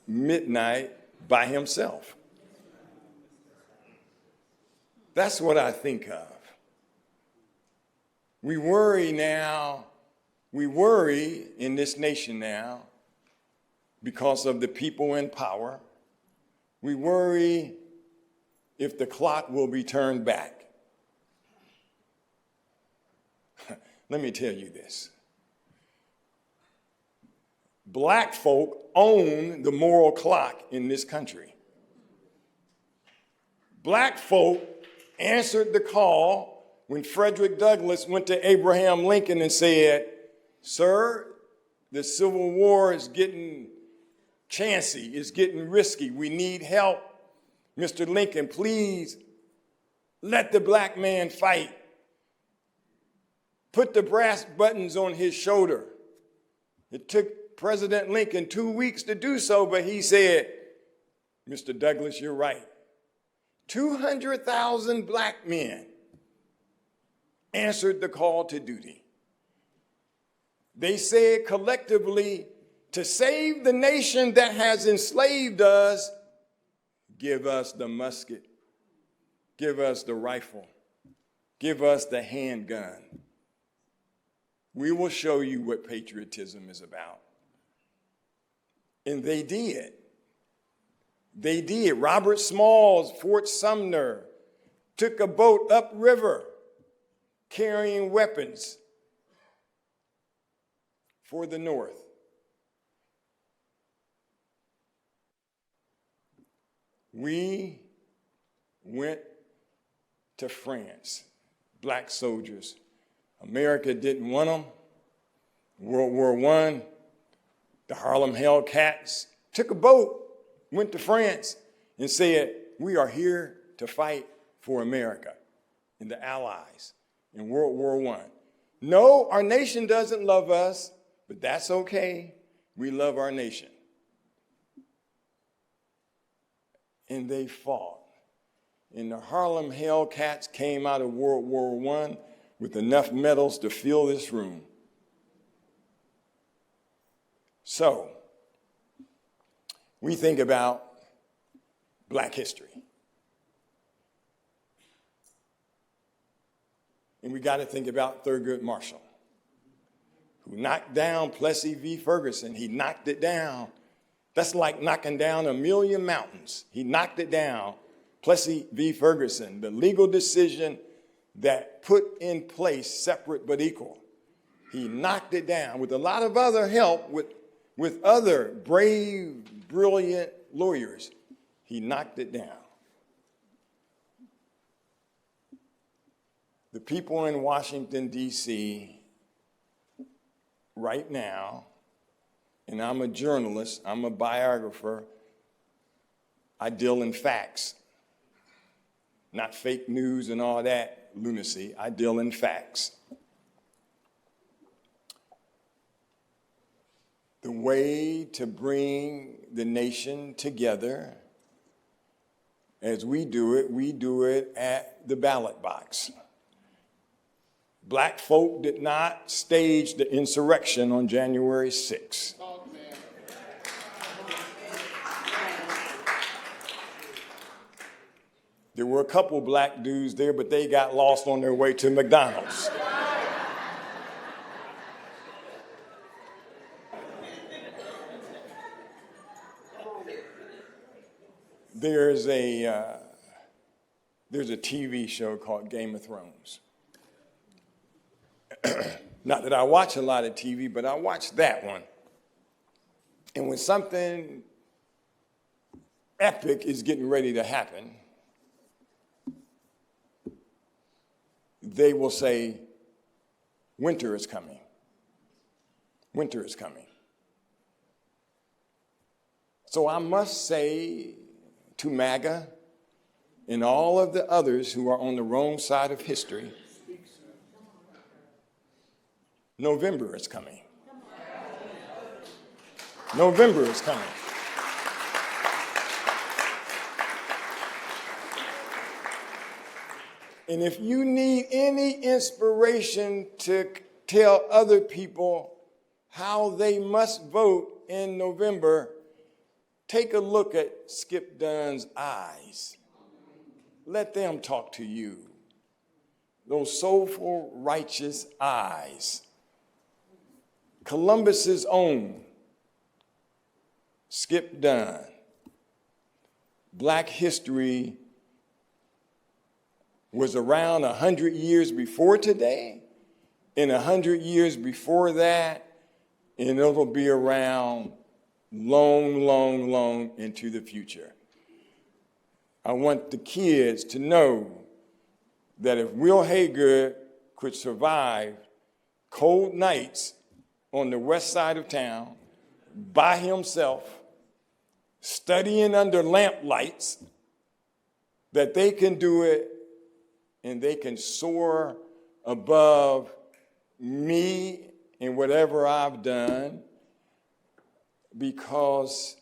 midnight, by himself. That's what I think of. We worry in this nation now because of the people in power. We worry if the clock will be turned back. Let me tell you this. Black folk own the moral clock in this country. Black folk answered the call when Frederick Douglass went to Abraham Lincoln and said, "Sir, the Civil War is getting chancy, it's getting risky. We need help. Mr. Lincoln, please let the black man fight. Put the brass buttons on his shoulder." It took President Lincoln 2 weeks to do so, but he said, "Mr. Douglass, you're right." 200,000 black men answered the call to duty. They said collectively, to save the nation that has enslaved us, give us the musket, give us the rifle, give us the handgun. We will show you what patriotism is about. And they did. They did. Robert Smalls, Fort Sumner, took a boat upriver carrying weapons for the North. We went to France, black soldiers. America didn't want them. World War I, the Harlem Hellcats took a boat, went to France, and said, "We are here to fight for America and the Allies in World War I. No, our nation doesn't love us, but that's okay. We love our nation." And they fought. And the Harlem Hellcats came out of World War I with enough medals to fill this room. So, we think about black history. And we got to think about Thurgood Marshall, who knocked down Plessy v. Ferguson. He knocked it down. That's like knocking down 1,000,000 mountains. He knocked it down. Plessy v. Ferguson, the legal decision that put in place separate but equal. He knocked it down with a lot of other help with other brave, brilliant lawyers. He knocked it down. The people in Washington, D.C. right now, and I'm a journalist, I'm a biographer, I deal in facts, not fake news and all that lunacy. I deal in facts. The way to bring the nation together, as we do it at the ballot box. Black folk did not stage the insurrection on January 6th. There were a couple black dudes there, but they got lost on their way to McDonald's. There's a TV show called Game of Thrones. Not that I watch a lot of TV, but I watch that one. And when something epic is getting ready to happen, they will say, winter is coming. Winter is coming. So I must say to MAGA and all of the others who are on the wrong side of history, November is coming. November is coming. And if you need any inspiration to tell other people how they must vote in November, take a look at Skip Dunn's eyes. Let them talk to you. Those soulful, righteous eyes. Columbus's own Skip Dunn. Black history was around 100 years before today, and 100 years before that, and it'll be around long, long, long into the future. I want the kids to know that if Wil Haygood could survive cold nights on the west side of town by himself, studying under lamp lights, that they can do it and they can soar above me and whatever I've done, because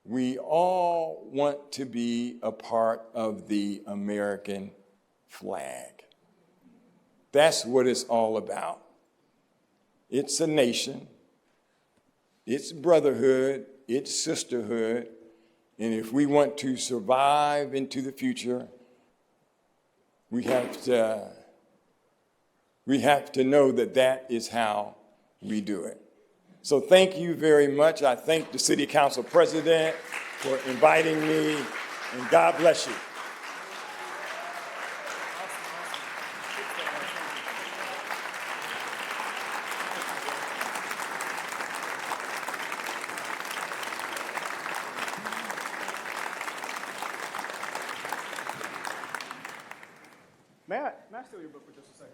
we all want to be a part of the American flag. That's what it's all about. It's a nation, it's brotherhood, it's sisterhood, and if we want to survive into the future, we have to know that that is how we do it. So thank you very much. I thank the City Council President for inviting me, and God bless you. May I steal your book for just a second?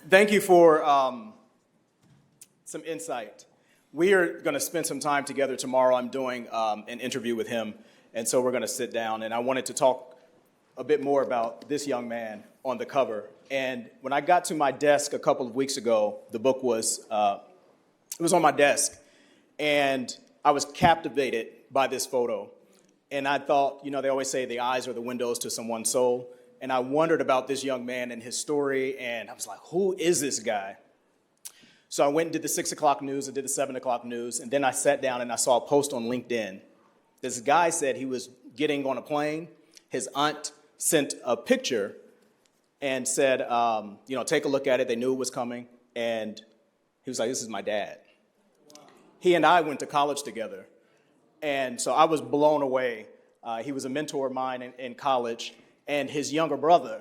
Thank you for some insight. We are going to spend some time together tomorrow. I'm doing an interview with him, and so we're going to sit down. And I wanted to talk a bit more about this young man on the cover. And when I got to my desk a couple of weeks ago, the book was it was on my desk, and I was captivated by this photo. And I thought, you know, they always say the eyes are the windows to someone's soul. And I wondered about this young man and his story, and I was like, who is this guy? So I went and did the 6 o'clock news and did the 7 o'clock news, and then I sat down and I saw a post on LinkedIn. This guy said he was getting on a plane. His aunt sent a picture and said, you know, take a look at it. They knew it was coming. And he was like, this is my dad. Wow. He and I went to college together. And so I was blown away. He was a mentor of mine in college. And his younger brother,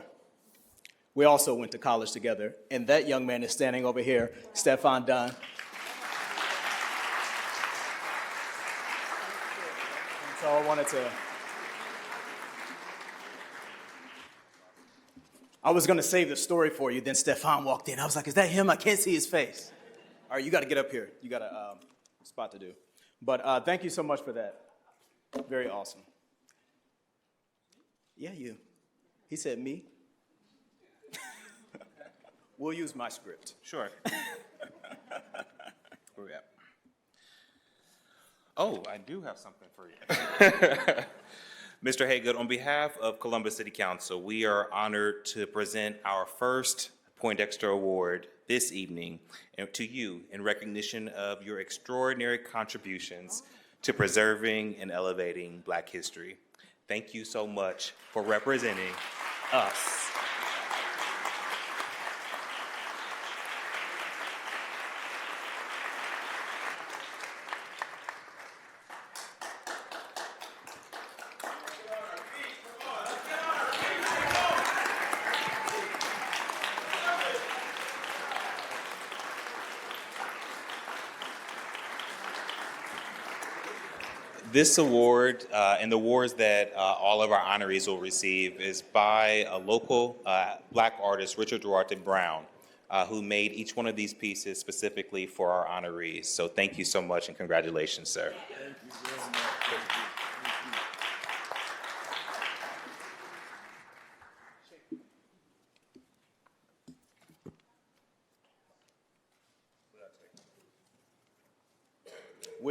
we also went to college together. And that young man is standing over here, Stefan Dunn. And so I was going to save the story for you. Then Stefan walked in. I was like, is that him? I can't see his face. All right, you got to get up here. You got a spot to do. But thank you so much for that. Very awesome. Yeah, you. He said me. We'll use my script. Sure. Where we at? Oh, I do have something for you. Mr. Haygood, on behalf of Columbus City Council, we are honored to present our first Poindexter Award this evening to you in recognition of your extraordinary contributions to preserving and elevating Black history. Thank you so much for representing us. This award and the awards that all of our honorees will receive is by a local Black artist, Richard Duarte Brown, who made each one of these pieces specifically for our honorees. So thank you so much and congratulations, sir. Thank you very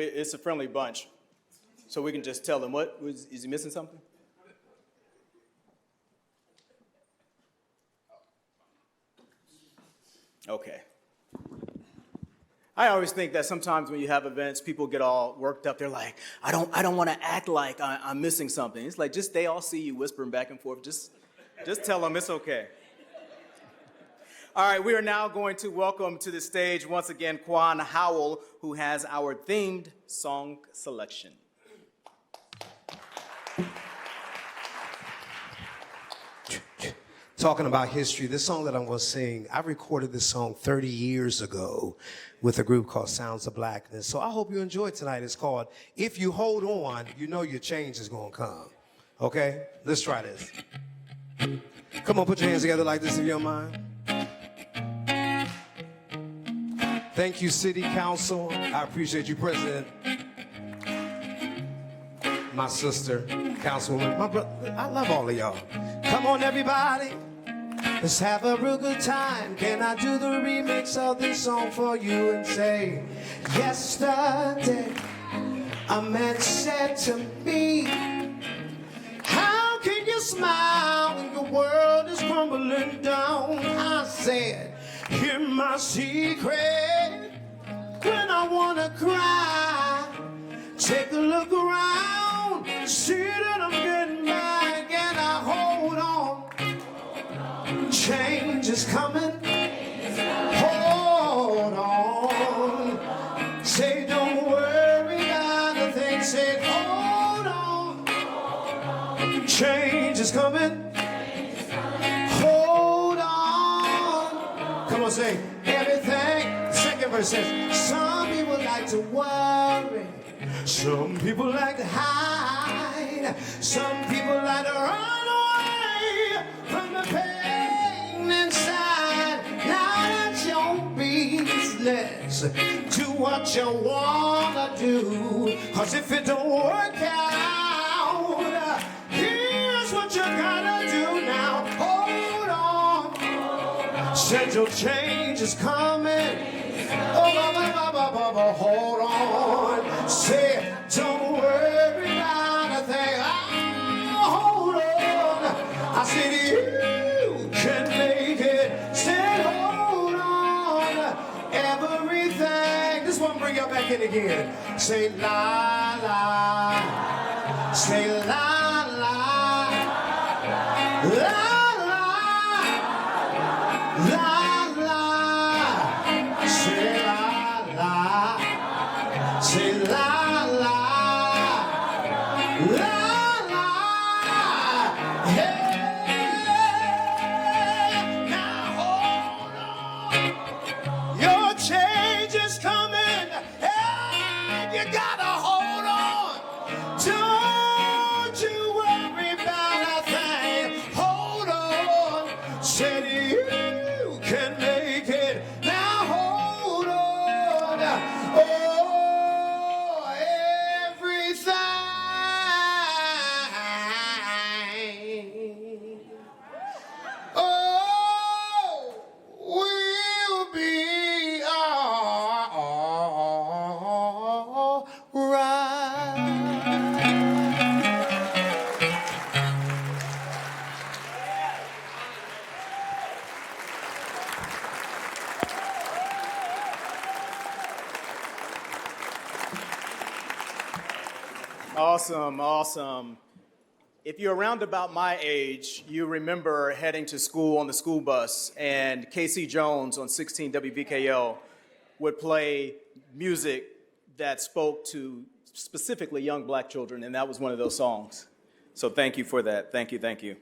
much. It's a friendly bunch, so we can just tell them is he missing something? Okay. I always think that sometimes when you have events, people get all worked up. They're like, I don't want to act like I'm missing something. It's like, they all see you whispering back and forth. Just tell them it's okay. All right, we are now going to welcome to the stage once again Quan Howell, who has our themed song selection. Talking about history, this song that I'm going to sing, I recorded this song 30 years ago with a group called Sounds of Blackness. So I hope you enjoy tonight. It's called If You Hold On, You Know Your Change Is Going to Come. Okay? Let's try this. Come on, put your hands together like this if you don't mind. Thank you, City Council. I appreciate you, President. My sister, Councilwoman, my brother. I love all of y'all. Come on, everybody. Let's have a real good time. Can I do the remix of this song for you and say, yesterday, a man said to me, how can you smile when the world is crumbling down? I said, hear my secret when I wanna cry. Take a look around, see that I'm getting back, and I hold on. Change is coming. Hold on. Say don't worry about a thing. Say hold on. Change is coming. Hold on. Come on, say everything. Second verse says, some people like to worry. Some people like to hide. Some people like to run away from the pain inside. Now that's your business. Do what you wanna do. 'Cause if it don't work out, here's what you gotta do now. Hold on. Said your change is coming. Oh, hold on. Say, don't worry about a thing. Oh, hold on. I said, you can make it. Say, hold on. Everything. This one bring y'all back in again. Say, la, la. Say, la, la. La, la. La. Say la la, la la, hey, now hold on, your change is coming, hey, you gotta hold on, don't you worry about a thing, hold on, said you can make it, now hold on, oh. Awesome, awesome. If you're around about my age, you remember heading to school on the school bus, and Casey Jones on 16 WVKL would play music that spoke to specifically young black children, and that was one of those songs. So thank you for that. Thank you, thank you.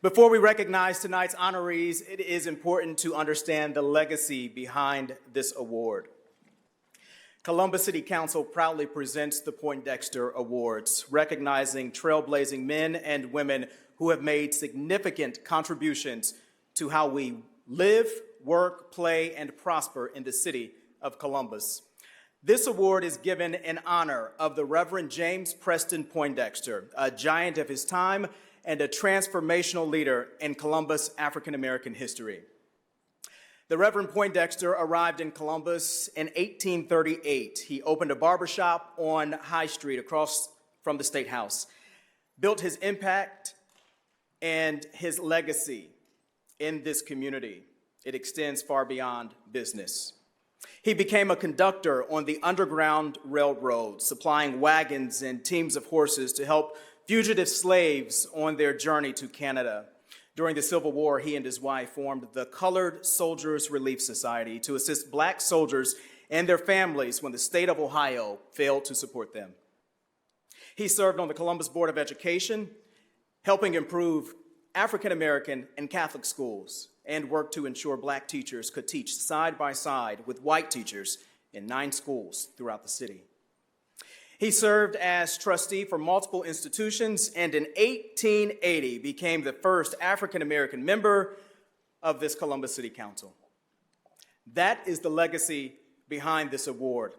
Before we recognize tonight's honorees, it is important to understand the legacy behind this award. Columbus City Council proudly presents the Poindexter Awards, recognizing trailblazing men and women who have made significant contributions to how we live, work, play, and prosper in the city of Columbus. This award is given in honor of the Reverend James Preston Poindexter, a giant of his time and a transformational leader in Columbus African-American history. The Reverend Poindexter arrived in Columbus in 1838. He opened a barbershop on High Street across from the State House, built his impact and his legacy in this community. It extends far beyond business. He became a conductor on the Underground Railroad, supplying wagons and teams of horses to help fugitive slaves on their journey to Canada. During the Civil War, he and his wife formed the Colored Soldiers Relief Society to assist black soldiers and their families when the state of Ohio failed to support them. He served on the Columbus Board of Education, helping improve African American and Catholic schools, and worked to ensure black teachers could teach side by side with white teachers in 9 schools throughout the city. He served as trustee for multiple institutions and in 1880 became the first African-American member of this Columbus City Council. That is the legacy behind this award.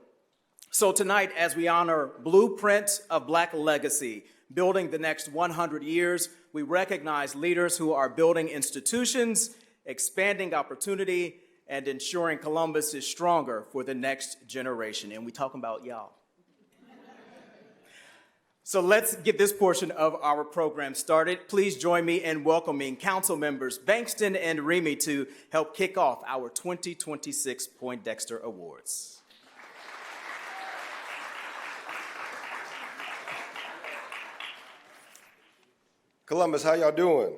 So tonight, as we honor Blueprint of Black Legacy, building the next 100 years, we recognize leaders who are building institutions, expanding opportunity, and ensuring Columbus is stronger for the next generation. And we're talking about y'all. So let's get this portion of our program started. Please join me in welcoming council members Bankston and Remy to help kick off our 2026 Poindexter Awards. Columbus, how y'all doing?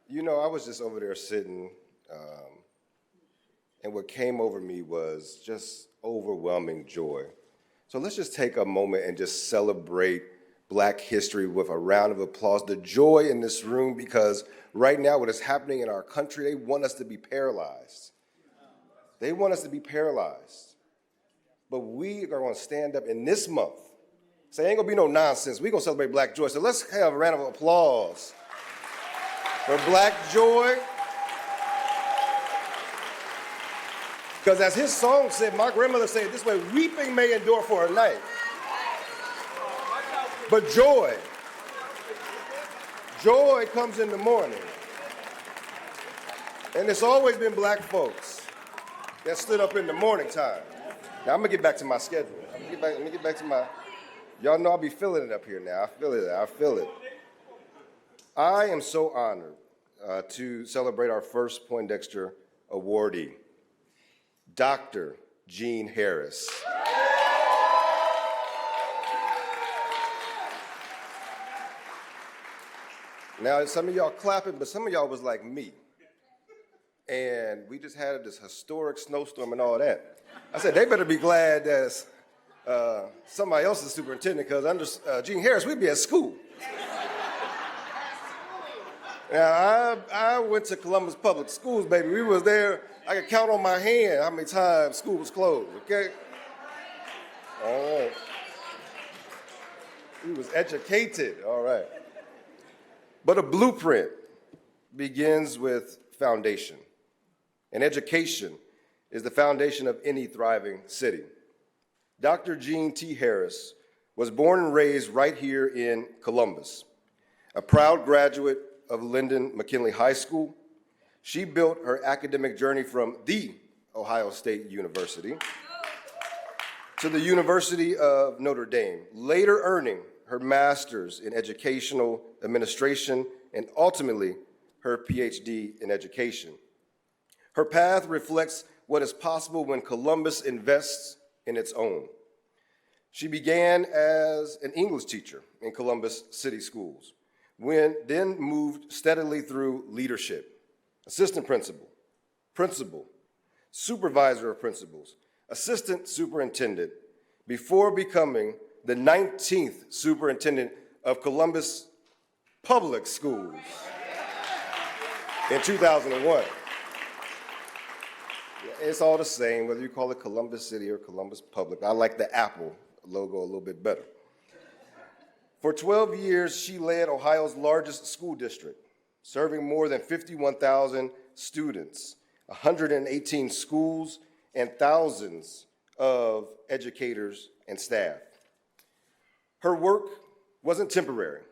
You know, I was just over there sitting, and what came over me was just overwhelming joy. So let's just take a moment and just celebrate Black history with a round of applause. The joy in this room, because right now what is happening in our country, they want us to be paralyzed. They want us to be paralyzed. But we are going to stand up in this month. Say, ain't going to be no nonsense. We're going to celebrate Black joy. So let's have a round of applause for Black joy. Because as his song said, my grandmother said it this way, weeping may endure for a night, but joy comes in the morning. And it's always been Black folks that stood up in the morning time. Now I'm gonna get back to my schedule. Let me get back to my, y'all know I'll be feeling it up here now. I feel it. I am so honored to celebrate our first Poindexter awardee, Dr. Jean Harris. Now, some of y'all clapping, but some of y'all was like me. And we just had this historic snowstorm and all that. I said, they better be glad that somebody else is superintendent, because under Jean Harris, we'd be at school. Now, I went to Columbus Public Schools, baby. We was there. I could count on my hand how many times school was closed, okay? All right. We was educated, all right. But a blueprint begins with foundation. And education is the foundation of any thriving city. Dr. Jean T. Harris was born and raised right here in Columbus. A proud graduate of Lyndon McKinley High School, she built her academic journey from the Ohio State University to the University of Notre Dame, later earning her master's in educational administration and ultimately her PhD in education. Her path reflects what is possible when Columbus invests in its own. She began as an English teacher in Columbus City Schools, then moved steadily through leadership, assistant principal, principal, supervisor of principals, assistant superintendent, before becoming the 19th superintendent of Columbus Public Schools in 2001. It's all the same, whether you call it Columbus City or Columbus Public. I like the Apple logo a little bit better. For 12 years, she led Ohio's largest school district, serving more than 51,000 students, 118 schools, and thousands of educators and staff. Her work wasn't temporary,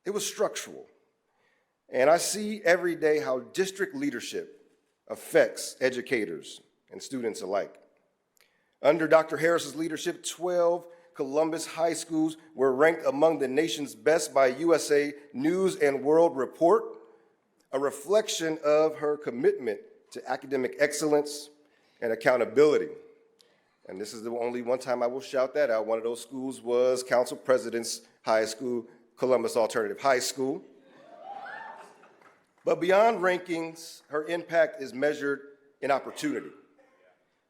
it was structural. And I see every day how district leadership affects educators and students alike. Under Dr. Harris's leadership, 12 Columbus high schools were ranked among the nation's best by USA News and World Report, a reflection of her commitment to academic excellence and accountability. And this is the only one time I will shout that out. One of those schools was Council President's High School, Columbus Alternative High School. But beyond rankings, her impact is measured in opportunity.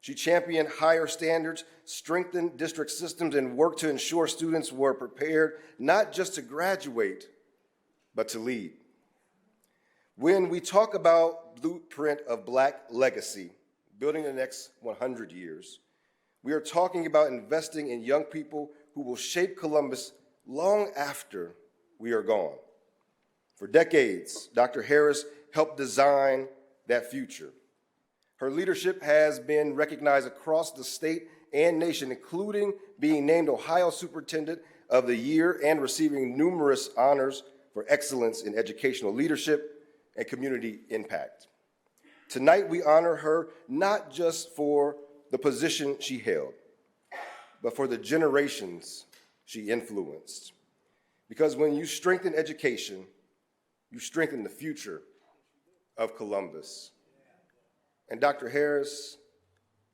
She championed higher standards, strengthened district systems, and worked to ensure students were prepared not just to graduate, but to lead. When we talk about blueprint of Black legacy, building the next 100 years, we are talking about investing in young people who will shape Columbus long after we are gone. For decades, Dr. Harris helped design that future. Her leadership has been recognized across the state and nation, including being named Ohio Superintendent of the Year and receiving numerous honors for excellence in educational leadership and community impact. Tonight, we honor her not just for the position she held, but for the generations she influenced. Because when you strengthen education, you strengthen the future of Columbus. And Dr. Harris,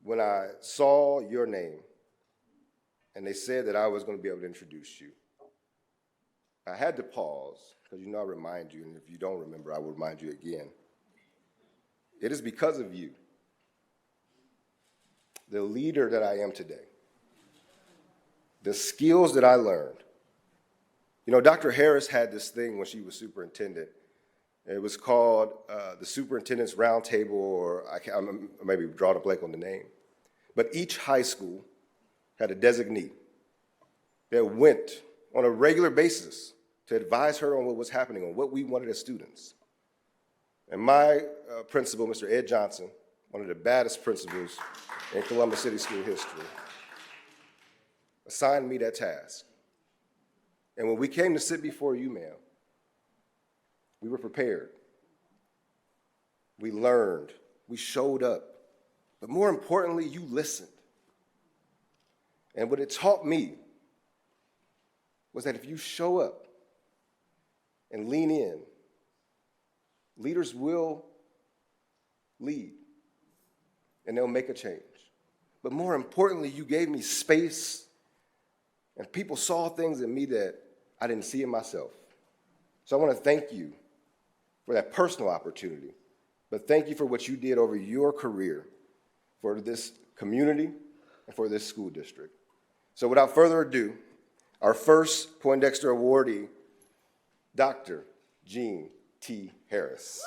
when I saw your name and they said that I was going to be able to introduce you, I had to pause, because you know I remind you, and if you don't remember, I will remind you again. It is because of you, the leader that I am today, the skills that I learned. You know, Dr. Harris had this thing when she was superintendent. It was called the Superintendent's Roundtable, or I maybe draw a blank on the name. But each high school had a designee that went on a regular basis to advise her on what was happening, on what we wanted as students. And my principal, Mr. Ed Johnson, one of the baddest principals in Columbus City School history, assigned me that task. And when we came to sit before you, ma'am, we were prepared. We learned. We showed up. But more importantly, you listened. And what it taught me was that if you show up and lean in, leaders will lead, and they'll make a change. But more importantly, you gave me space, and people saw things in me that I didn't see in myself. So I want to thank you for that personal opportunity, but thank you for what you did over your career for this community and for this school district. So without further ado, our first Poindexter awardee, Dr. Jean T. Harris.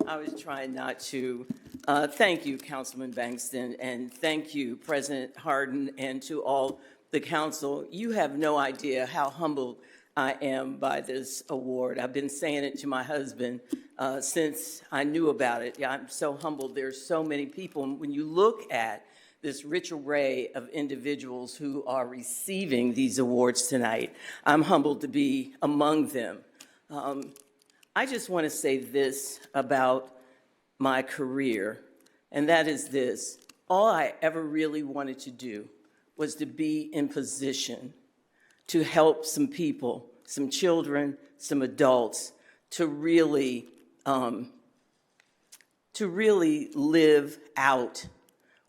I was trying not to. Thank you, Councilman Bankston, and thank you, President Hardin, and to all the council. You have no idea how humbled I am by this award. I've been saying it to my husband since I knew about it. Yeah, I'm so humbled. There's so many people. And when you look at this rich array of individuals who are receiving these awards tonight. I'm humbled to be among them. I just want to say this about my career, and that is this. All I ever really wanted to do was to be in position to help some people, some children, some adults, to really live out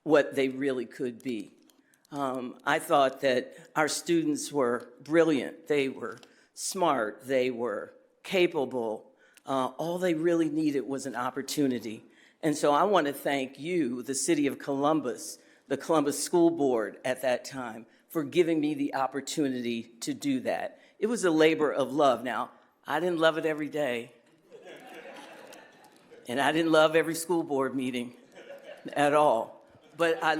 what they really could be. I thought that our students were brilliant. They were smart. They were capable. All they really needed was an opportunity. And so I want to thank you, the City of Columbus, the Columbus School Board at that time, for giving me the opportunity to do that. It was a labor of love. Now, I didn't love it every day. And I didn't love every school board meeting at all. But I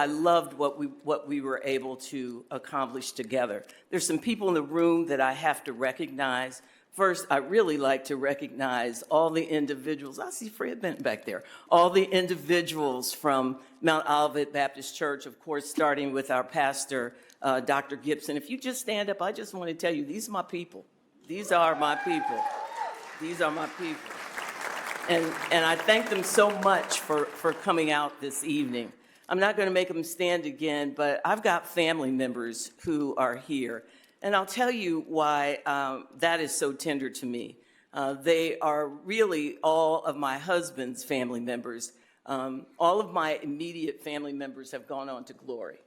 loved what we were able to accomplish together. There's some people in the room that I have to recognize. First, I really like to recognize all the individuals. I see Fred Benton back there. All the individuals from Mount Olivet Baptist Church, of course, starting with our pastor, Dr. Gibson. If you just stand up, I just want to tell you, these are my people. These are my people. These are my people. And I thank them so much for coming out this evening. I'm not going to make them stand again, but I've got family members who are here. And I'll tell you why that is so tender to me. They are really all of my husband's family members. All of my immediate family members have gone on to glory.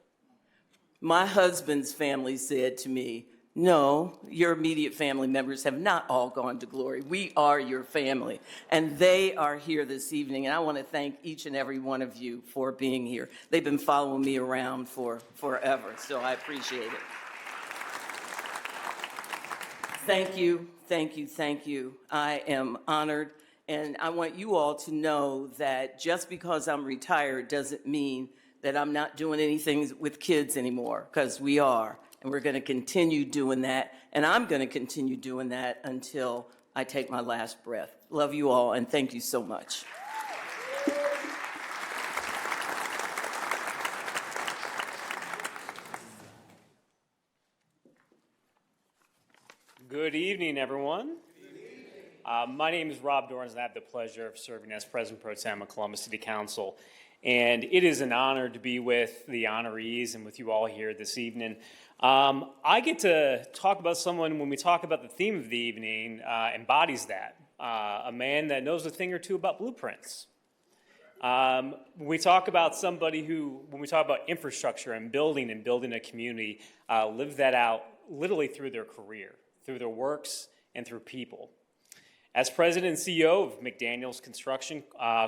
My husband's family said to me, no, your immediate family members have not all gone to glory. We are your family. And they are here this evening. And I want to thank each and every one of you for being here. They've been following me around for forever, so I appreciate it. Thank you, thank you, thank you. I am honored, and I want you all to know that just because I'm retired doesn't mean that I'm not doing anything with kids anymore, because we are, and we're going to continue doing that, and I'm going to continue doing that until I take my last breath. Love you all, and thank you so much. Good evening, everyone. My name is Rob Dorns, and I have the pleasure of serving as President Pro Tem of Columbus City Council. And it is an honor to be with the honorees and with you all here this evening. I get to talk about someone, when we talk about the theme of the evening, embodies that. A man that knows a thing or two about blueprints. We talk about somebody who, when we talk about infrastructure and building a community, live that out literally through their career, through their works, and through people. As president and CEO of McDaniels Construction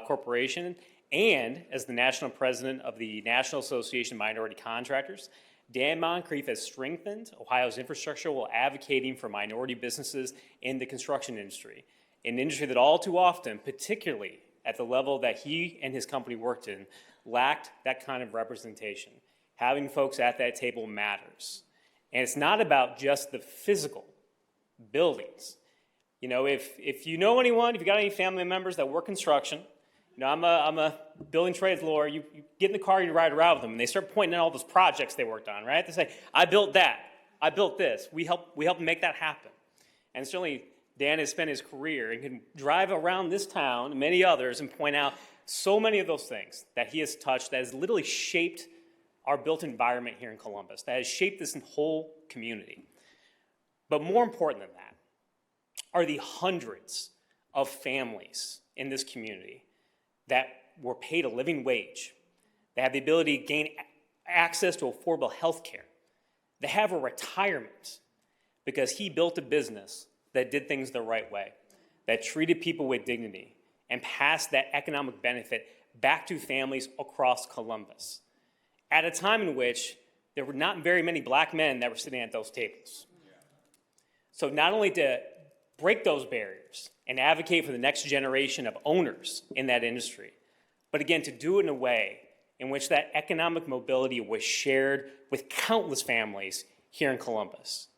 Corporation, and as the national president of the National Association of Minority Contractors, Dan Moncrief has strengthened Ohio's infrastructure while advocating for minority businesses in the construction industry, an industry that all too often, particularly at the level that he and his company worked in, lacked that kind of representation. Having folks at that table matters. And it's not about just the physical buildings. You know, if you know anyone, if you got any family members that work construction, you know, I'm a building trades lawyer, you get in the car, you ride around with them, and they start pointing at all those projects they worked on, right? They say, I built that, I built this, we help make that happen. And certainly, Dan has spent his career and can drive around this town and many others and point out so many of those things that he has touched that has literally shaped our built environment here in Columbus, that has shaped this whole community. But more important than that are the hundreds of families in this community that were paid a living wage, that have the ability to gain access to affordable health care, that have a retirement because he built a business that did things the right way, that treated people with dignity, and passed that economic benefit back to families across Columbus, at a time in which there were not very many black men that were sitting at those tables. So not only to break those barriers and advocate for the next generation of owners in that industry, but again, to do it in a way in which that economic mobility was shared with countless families here in Columbus.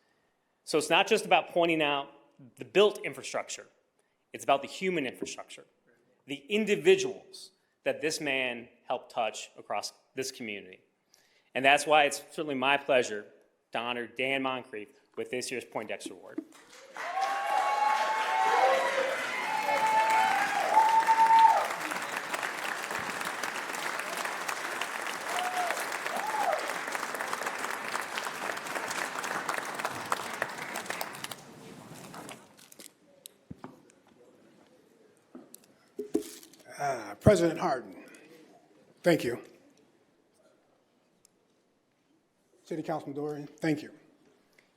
So it's not just about pointing out the built infrastructure, it's about the human infrastructure, the individuals that this man helped touch across this community. And that's why it's certainly my pleasure to honor Dan Moncrief with this year's Poindexter Award. President Hardin, thank you. City Councilman Dorian, thank you.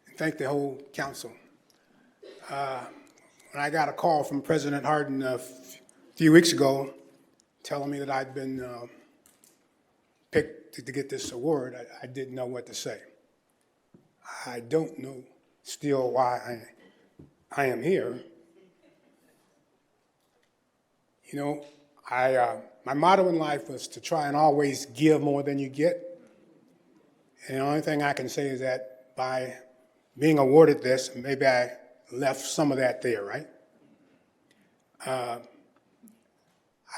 And thank the whole council. When I got a call from President Hardin a few weeks ago telling me that I'd been picked to get this award, I didn't know what to say. I don't know still why I am here. You know, my motto in life was to try and always give more than you get. And the only thing I can say is that by being awarded this, maybe I left some of that there, right?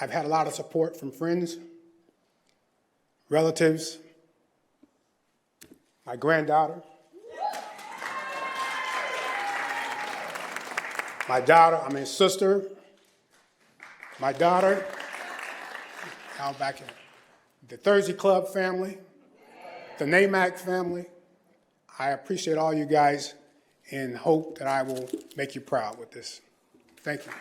I've had a lot of support from friends, relatives, my granddaughter, sister, my daughter, out back in the Thursday Club family, the NAMAC family. I appreciate all you guys and hope that I will make you proud with this. Thank you.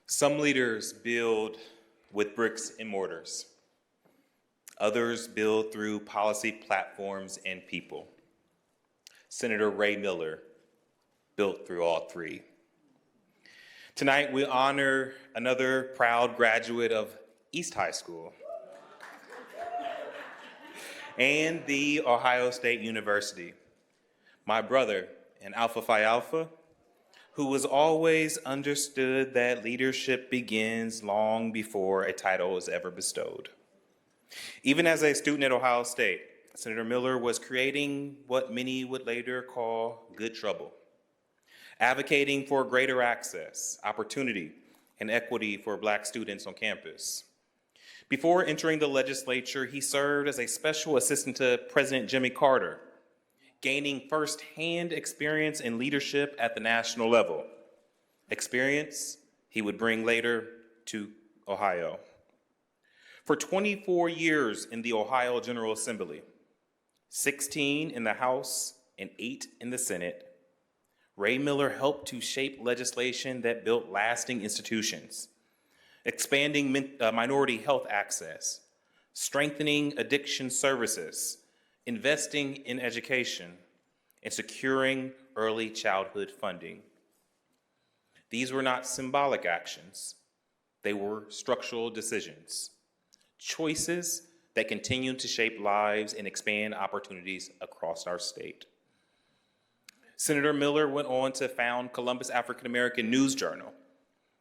Some leaders build with bricks and mortars. Others build through policy platforms and people. Senator Ray Miller built through all three. Tonight, we honor another proud graduate of East High School and the Ohio State University, my brother in Alpha Phi Alpha, who was always understood that leadership begins long before a title is ever bestowed. Even as a student at Ohio State, Senator Miller was creating what many would later call good trouble, advocating for greater access, opportunity, and equity for Black students on campus. Before entering the legislature, he served as a special assistant to President Jimmy Carter, gaining firsthand experience in leadership at the national level, experience he would bring later to Ohio. For 24 years in the Ohio General Assembly, 16 in the House and 8 in the Senate, Ray Miller helped to shape legislation that built lasting institutions, expanding minority health access, strengthening addiction services, investing in education, and securing early childhood funding. These were not symbolic actions. They were structural decisions, choices that continue to shape lives and expand opportunities across our state. Senator Miller went on to found Columbus African American News Journal,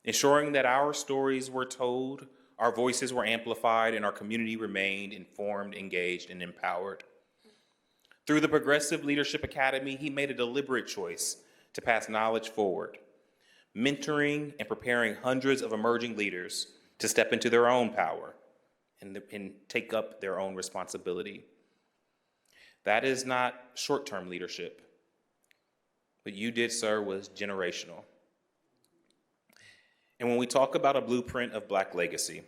ensuring that our stories were told, our voices were amplified, and our community remained informed, engaged, and empowered. Through the Progressive Leadership Academy, he made a deliberate choice to pass knowledge forward, mentoring and preparing hundreds of emerging leaders to step into their own power and take up their own responsibility. That is not short-term leadership. What you did, sir, was generational. And when we talk about a blueprint of Black legacy,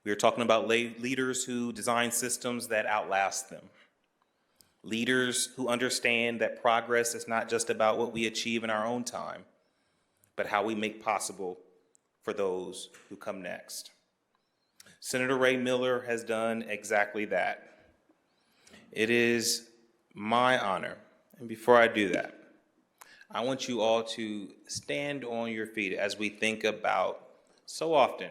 we are talking about leaders who design systems that outlast them. Leaders who understand that progress is not just about what we achieve in our own time, but how we make possible for those who come next. Senator Ray Miller has done exactly that. It is my honor, and before I do that, I want you all to stand on your feet as we think about, so often,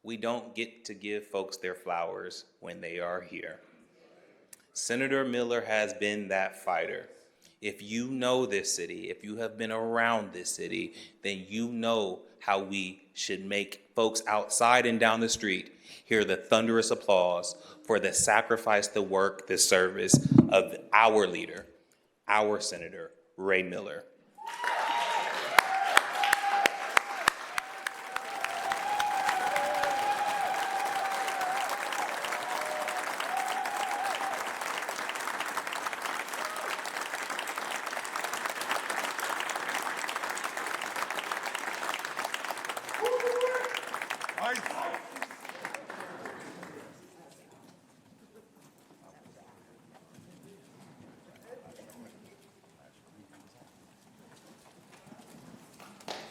we don't get to give folks their flowers when they are here. Senator Miller has been that fighter. If you know this city, if you have been around this city, then you know how we should make folks outside and down the street hear the thunderous applause for the sacrifice, the work, the service of our leader, our Senator, Ray Miller.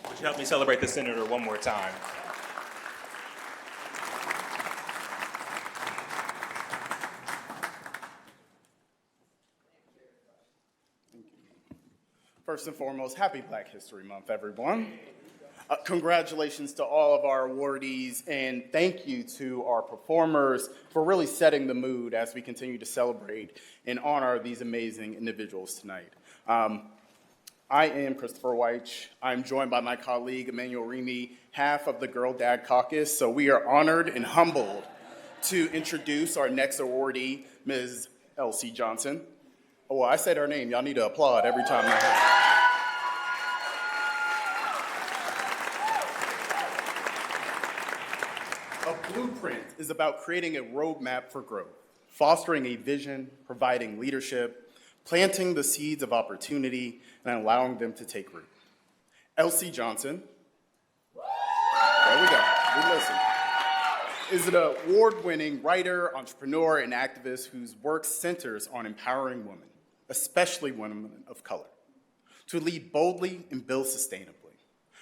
Would you help me celebrate the senator one more time? First and foremost, happy Black History Month, everyone. Congratulations to all of our awardees, and thank you to our performers for really setting the mood as we continue to celebrate and honor these amazing individuals tonight. I am Christopher Weich. I'm joined by my colleague, Emmanuel Remy, half of the Girl Dad Caucus, so we are honored and humbled to introduce our next awardee, Ms. Elsie Johnson. Oh, well, I said her name. Y'all need to applaud every time I have. A blueprint is about creating a roadmap for growth, fostering a vision, providing leadership, planting the seeds of opportunity, and allowing them to take root. Elsie Johnson, there we go, we listen, is an award-winning writer, entrepreneur, and activist whose work centers on empowering women, especially women of color, to lead boldly and build sustainably.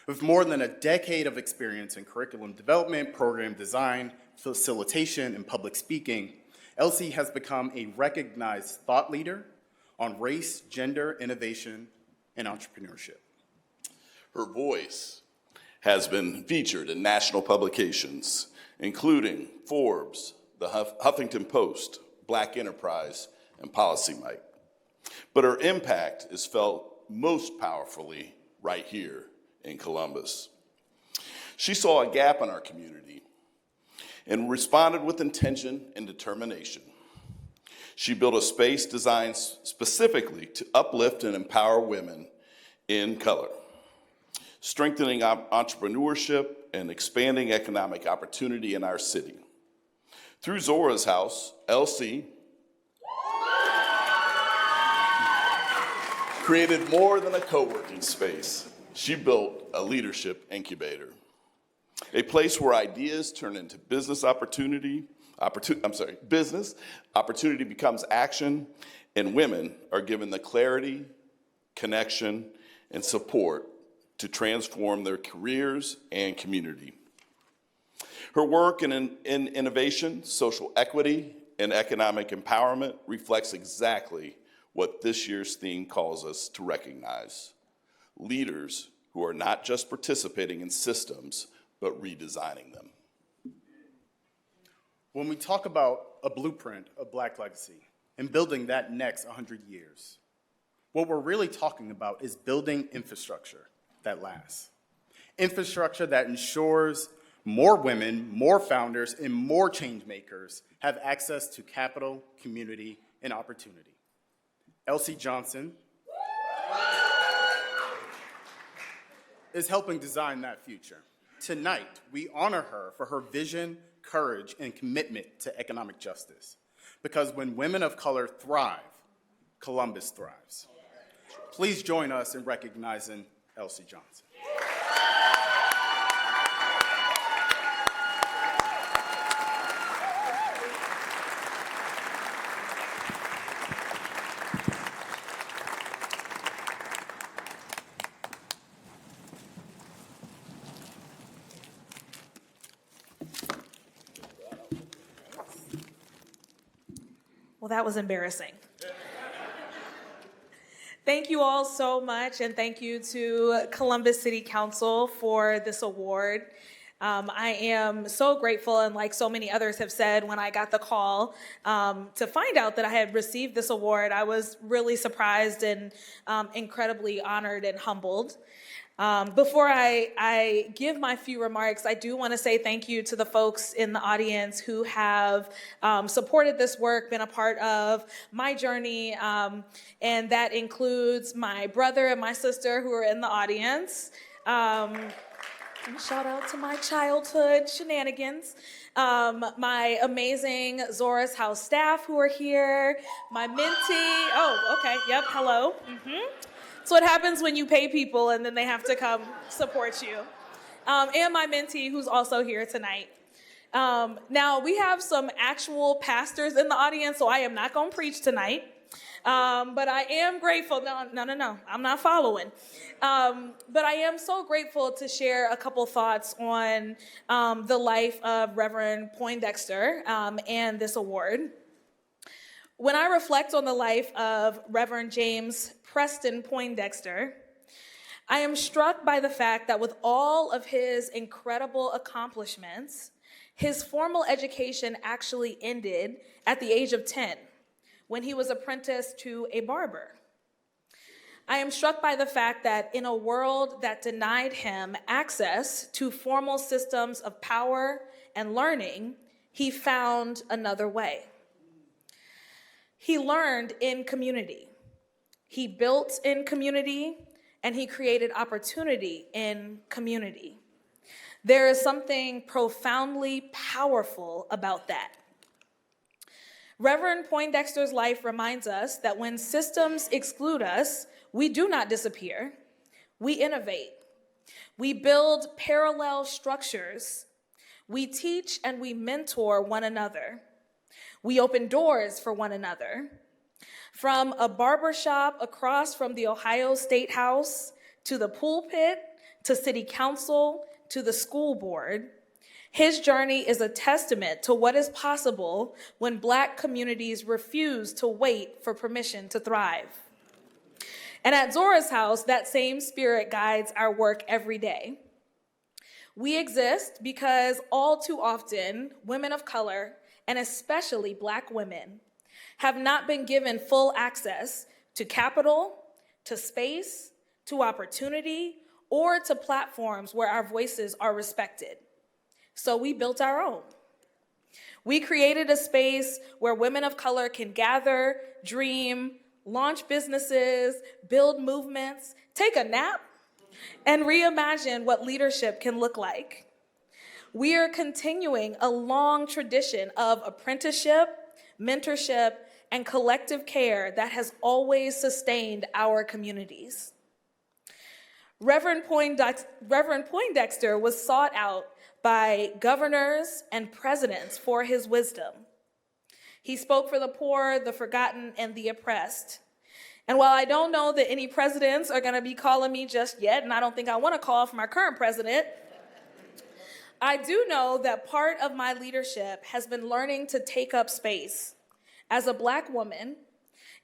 With more than a decade of experience in curriculum development, program design, facilitation, and public speaking, Elsie has become a recognized thought leader on race, gender, innovation, and entrepreneurship. Her voice has been featured in national publications, including Forbes, the Huffington Post, Black Enterprise, and Policy Mike. But her impact is felt most powerfully right here in Columbus. She saw a gap in our community and responded with intention and determination. She built a space designed specifically to uplift and empower women in color, strengthening entrepreneurship and expanding economic opportunity in our city. Through Zora's House, Elsie created more than a co-working space. She built a leadership incubator, a place where ideas turn into business opportunity becomes action, and women are given the clarity, connection, and support to transform their careers and community. Her work in innovation, social equity, and economic empowerment reflects exactly what this year's theme calls us to recognize: leaders who are not just participating in systems, but redesigning them. When we talk about a blueprint of Black legacy and building that next 100 years, what we're really talking about is building infrastructure that lasts. Infrastructure that ensures more women, more founders, and more change makers have access to capital, community, and opportunity. Elsie Johnson is helping design that future. Tonight, we honor her for her vision, courage, and commitment to economic justice. Because when women of color thrive, Columbus thrives. Please join us in recognizing Elsie Johnson. Well, that was embarrassing. Thank you all so much, and thank you to Columbus City Council for this award. I am so grateful, and like so many others have said, when I got the call to find out that I had received this award, I was really surprised and incredibly honored and humbled. Before I give my few remarks, I do want to say thank you to the folks in the audience who have supported this work, been a part of my journey, and that includes my brother and my sister who are in the audience. Shout out to my childhood shenanigans. My amazing Zora's House staff who are here, my mentee, oh, okay, yep, hello. That's what happens when you pay people and then they have to come support you. And my mentee who's also here tonight. Now, we have some actual pastors in the audience, so I am not going to preach tonight. But I am grateful. No, I'm not following. But I am so grateful to share a couple thoughts on the life of Reverend Poindexter and this award. When I reflect on the life of Reverend James Preston Poindexter, I am struck by the fact that with all of his incredible accomplishments, his formal education actually ended at the age of 10 when he was apprenticed to a barber. I am struck by the fact that in a world that denied him access to formal systems of power and learning, he found another way. He learned in community. He built in community, and he created opportunity in community. There is something profoundly powerful about that. Reverend Poindexter's life reminds us that when systems exclude us, we do not disappear. We innovate. We build parallel structures. We teach and we mentor one another. We open doors for one another. From a barbershop across from the Ohio State House, to the pulpit, to city council, to the school board, his journey is a testament to what is possible when Black communities refuse to wait for permission to thrive. And at Zora's House, that same spirit guides our work every day. We exist because all too often, women of color, and especially Black women, have not been given full access to capital, to space, to opportunity, or to platforms where our voices are respected. So we built our own. We created a space where women of color can gather, dream, launch businesses, build movements, take a nap, and reimagine what leadership can look like. We are continuing a long tradition of apprenticeship, mentorship, and collective care that has always sustained our communities. Reverend Poindexter was sought out by governors and presidents for his wisdom. He spoke for the poor, the forgotten, and the oppressed. And while I don't know that any presidents are going to be calling me just yet, and I don't think I want to call from our current president, I do know that part of my leadership has been learning to take up space as a Black woman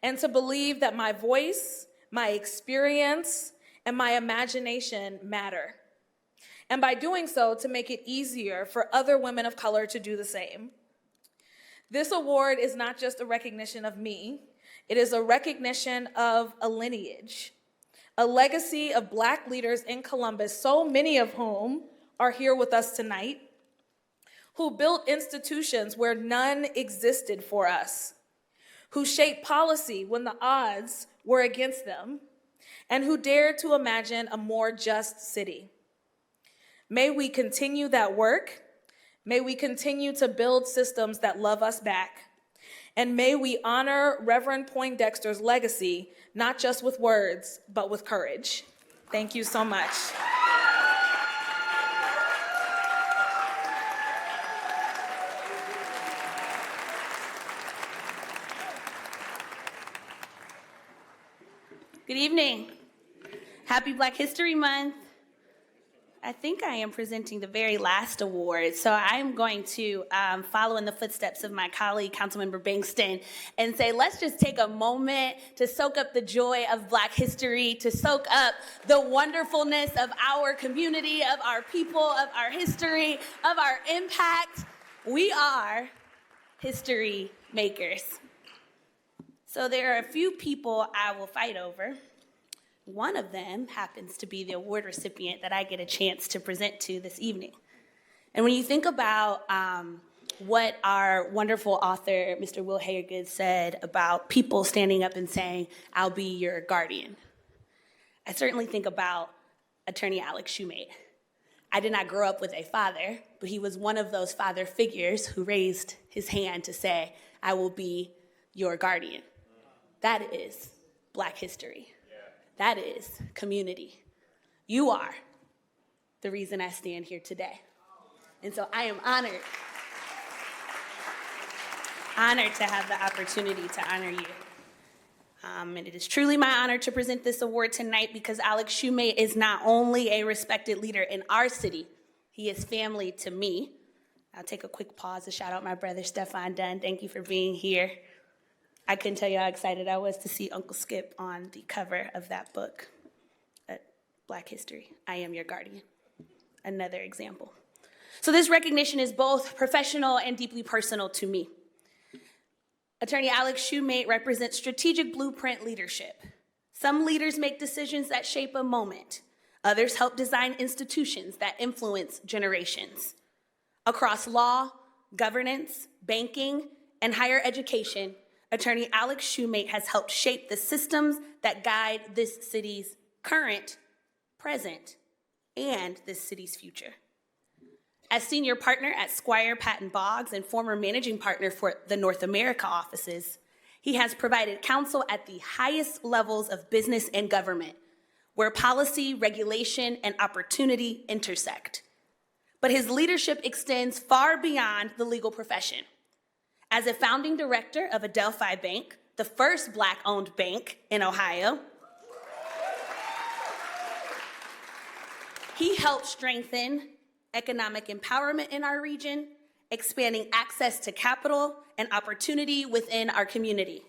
and to believe that my voice, my experience, and my imagination matter. And by doing so, to make it easier for other women of color to do the same. This award is not just a recognition of me, it is a recognition of a lineage, a legacy of Black leaders in Columbus, so many of whom are here with us tonight, who built institutions where none existed for us, who shaped policy when the odds were against them, and who dared to imagine a more just city. May we continue that work. May we continue to build systems that love us back. And may we honor Reverend Poindexter's legacy, not just with words, but with courage. Thank you so much. Good evening. Happy Black History Month. I think I am presenting the very last award, so I'm going to follow in the footsteps of my colleague, Councilmember Bankston, and say, let's just take a moment to soak up the joy of Black history, to soak up the wonderfulness of our community, of our people, of our history, of our impact. We are history makers. So there are a few people I will fight over. One of them happens to be the award recipient that I get a chance to present to this evening. And when you think about what our wonderful author, Mr. Wil Haygood, said about people standing up and saying, "I'll be your guardian," I certainly think about Attorney Alex Shumate. I did not grow up with a father, but he was one of those father figures who raised his hand to say, "I will be your guardian." That is Black history. That is community. You are the reason I stand here today. And so I am honored to have the opportunity to honor you. And it is truly my honor to present this award tonight because Alex Shumate is not only a respected leader in our city, he is family to me. I'll take a quick pause to shout out my brother, Stefan Dunn. Thank you for being here. I couldn't tell you how excited I was to see Uncle Skip on the cover of that book, Black History, I Am Your Guardian. Another example. So this recognition is both professional and deeply personal to me. Attorney Alex Shumate represents strategic blueprint leadership. Some leaders make decisions that shape a moment. Others help design institutions that influence generations. Across law, governance, banking, and higher education, Attorney Alex Shumate has helped shape the systems that guide this city's current, present, and this city's future. As senior partner at Squire Patton Boggs and former managing partner for the North America offices, he has provided counsel at the highest levels of business and government, where policy, regulation, and opportunity intersect. But his leadership extends far beyond the legal profession. As a founding director of Adelphi Bank, the first Black-owned bank in Ohio, he helped strengthen economic empowerment in our region, expanding access to capital and opportunity within our community.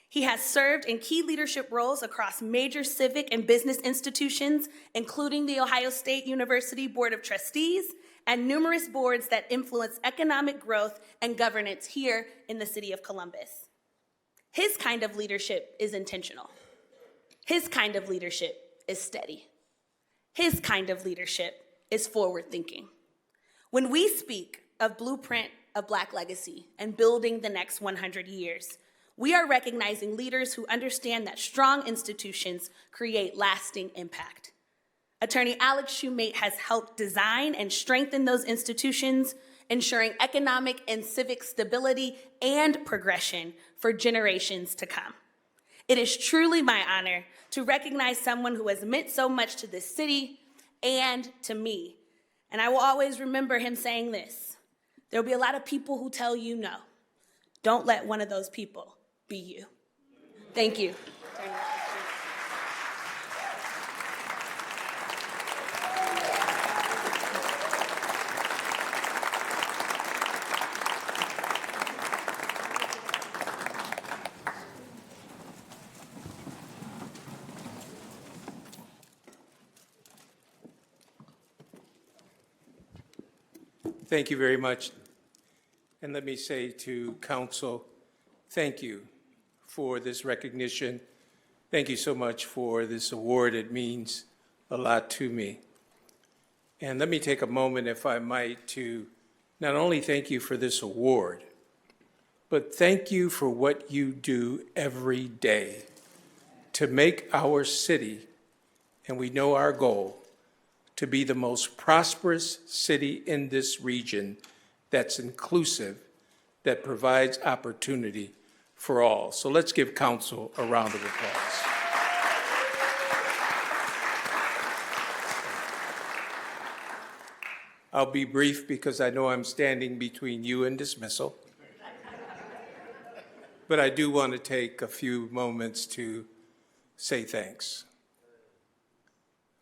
He has served in key leadership roles across major civic and business institutions, including the Ohio State University Board of Trustees and numerous boards that influence economic growth and governance here in the city of Columbus. His kind of leadership is intentional. His kind of leadership is steady. His kind of leadership is forward-thinking. When we speak of Blueprint of Black Legacy and building the next 100 years, we are recognizing leaders who understand that strong institutions create lasting impact. Attorney Alex Shumate has helped design and strengthen those institutions, ensuring economic and civic stability and progression for generations to come. It is truly my honor to recognize someone who has meant so much to this city and to me. And I will always remember him saying this: there'll be a lot of people who tell you no. Don't let one of those people be you. Thank you. Thank you very much. And let me say to Council, thank you for this recognition. Thank you so much for this award. It means a lot to me. And let me take a moment, if I might, to not only thank you for this award, but thank you for what you do every day to make our city, and we know our goal, to be the most prosperous city in this region that's inclusive, that provides opportunity for all. So let's give Council a round of applause. I'll be brief because I know I'm standing between you and dismissal. But I do want to take a few moments to say thanks.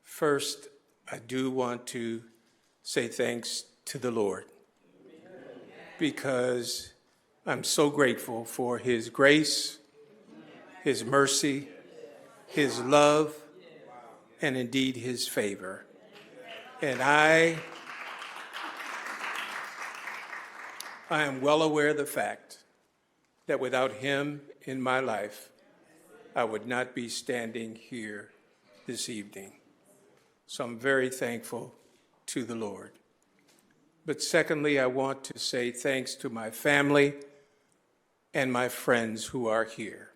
First, I do want to say thanks to the Lord, because I'm so grateful for his grace, his mercy, his love, and indeed his favor. And I am well aware of the fact that without him in my life, I would not be standing here this evening. So I'm very thankful to the Lord. But secondly, I want to say thanks to my family and my friends who are here.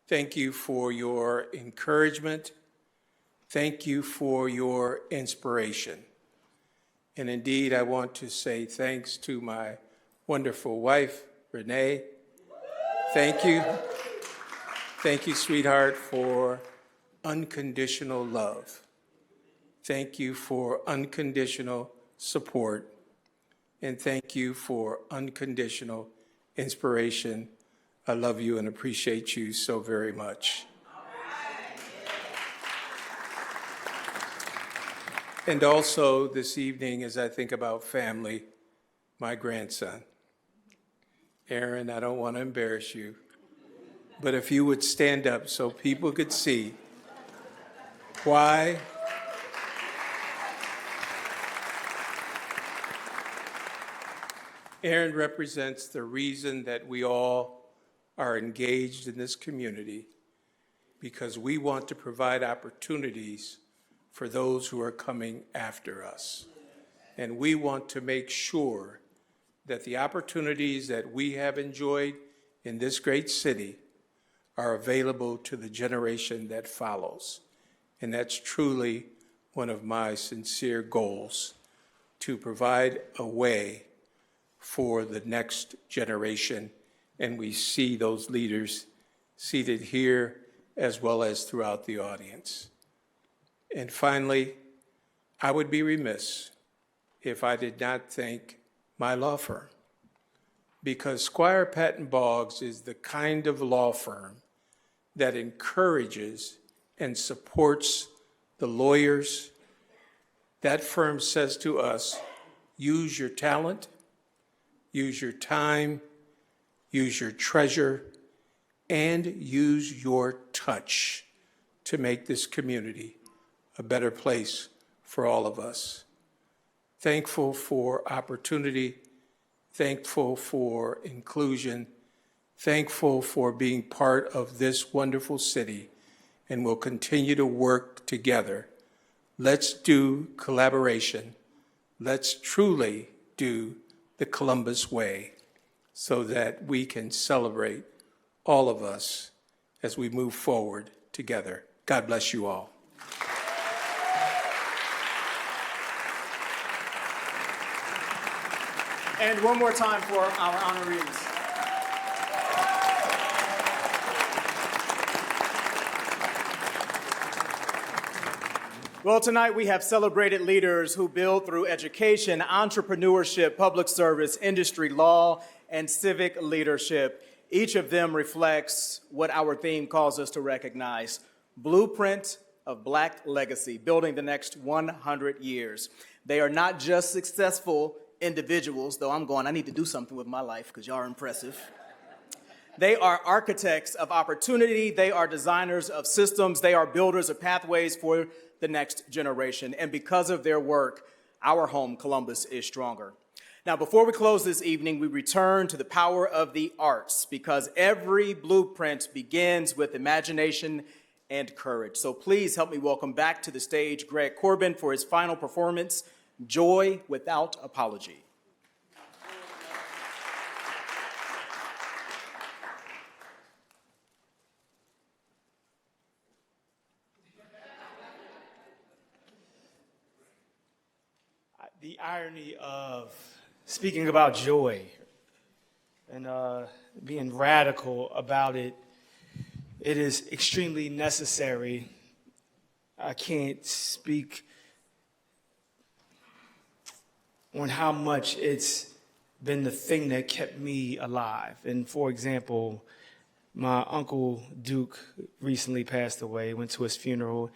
Thank you for your encouragement. Thank you for your inspiration. And indeed, I want to say thanks to my wonderful wife, Renee. Thank you. Thank you, sweetheart, for unconditional love. Thank you for unconditional support. And thank you for unconditional inspiration. I love you and appreciate you so very much. And also this evening, as I think about family, my grandson. Aaron, I don't want to embarrass you, but if you would stand up so people could see why Aaron represents the reason that we all are engaged in this community, because we want to provide opportunities for those who are coming after us. And we want to make sure that the opportunities that we have enjoyed in this great city are available to the generation that follows. And that's truly one of my sincere goals, to provide a way for the next generation. And we see those leaders seated here as well as throughout the audience. And finally, I would be remiss if I did not thank my law firm, because Squire Patton Boggs is the kind of law firm that encourages and supports the lawyers. That firm says to us, use your talent, use your time, use your treasure, and use your touch to make this community a better place for all of us. Thankful for opportunity, thankful for inclusion, thankful for being part of this wonderful city, and we'll continue to work together. Let's do collaboration. Let's truly do the Columbus way so that we can celebrate all of us as we move forward together. God bless you all. And one more time for our honorees. Well, tonight we have celebrated leaders who build through education, entrepreneurship, public service, industry, law, and civic leadership. Each of them reflects what our theme calls us to recognize: blueprint of Black legacy, building the next 100 years. They are not just successful individuals, though I need to do something with my life because y'all are impressive. They are architects of opportunity. They are designers of systems. They are builders of pathways for the next generation. And because of their work, our home, Columbus, is stronger. Now, before we close this evening, we return to the power of the arts, because every blueprint begins with imagination and courage. So please help me welcome back to the stage Greg Corbin for his final performance, Joy Without Apology. The irony of speaking about joy and being radical about it, it is extremely necessary. I can't speak on how much it's been the thing that kept me alive. And for example, my uncle Duke recently passed away, went to his funeral,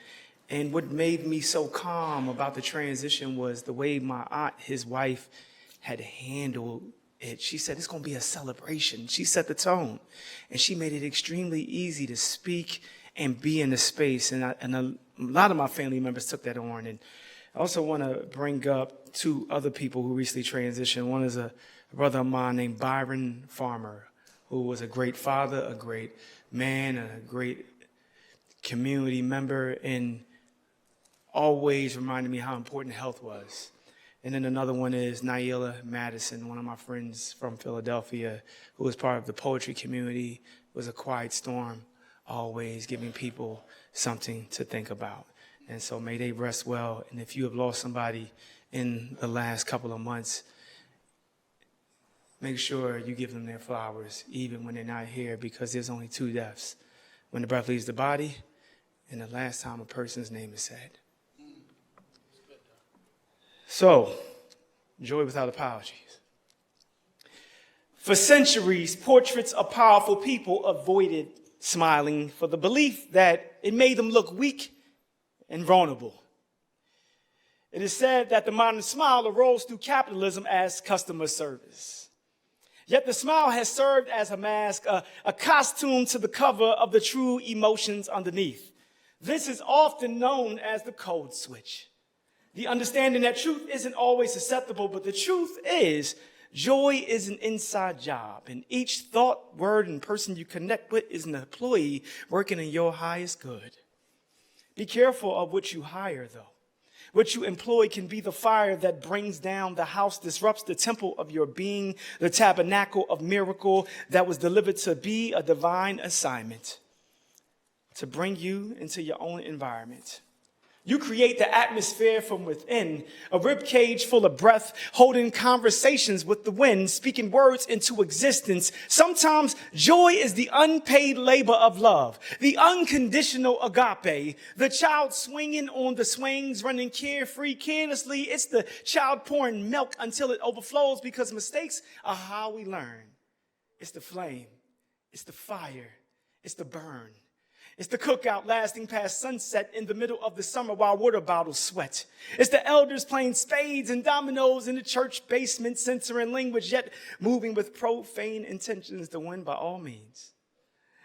And what made me so calm about the transition was the way my aunt, his wife, had handled it. She said, it's going to be a celebration. She set the tone. And she made it extremely easy to speak and be in the space. And a lot of my family members took that on. And I also want to bring up two other people who recently transitioned. One is a brother of mine named Byron Farmer, who was a great father, a great man, a great community member, and always reminded me how important health was. And then another one is Naila Madison, one of my friends from Philadelphia, who was part of the poetry community, was a quiet storm, always giving people something to think about. And so may they rest well. And if you have lost somebody in the last couple of months, make sure you give them their flowers, even when they're not here, because there's only two deaths: when the breath leaves the body and the last time a person's name is said. So, joy without apologies. For centuries, portraits of powerful people avoided smiling for the belief that it made them look weak and vulnerable. It is said that the modern smile arose through capitalism as customer service. Yet the smile has served as a mask, a costume to the cover of the true emotions underneath. This is often known as the code switch. The understanding that truth isn't always acceptable, but the truth is joy is an inside job, and each thought, word, and person you connect with is an employee working in your highest good. Be careful of what you hire, though. What you employ can be the fire that brings down the house, disrupts the temple of your being, the tabernacle of miracle that was delivered to be a divine assignment, to bring you into your own environment. You create the atmosphere from within, a rib cage full of breath, holding conversations with the wind, speaking words into existence. Sometimes joy is the unpaid labor of love, the unconditional agape, the child swinging on the swings, running carefree, carelessly. It's the child pouring milk until it overflows, because mistakes are how we learn. It's the flame. It's the fire. It's the burn. It's the cookout lasting past sunset in the middle of the summer while water bottles sweat. It's the elders playing spades and dominoes in the church basement, censoring language, yet moving with profane intentions to win by all means.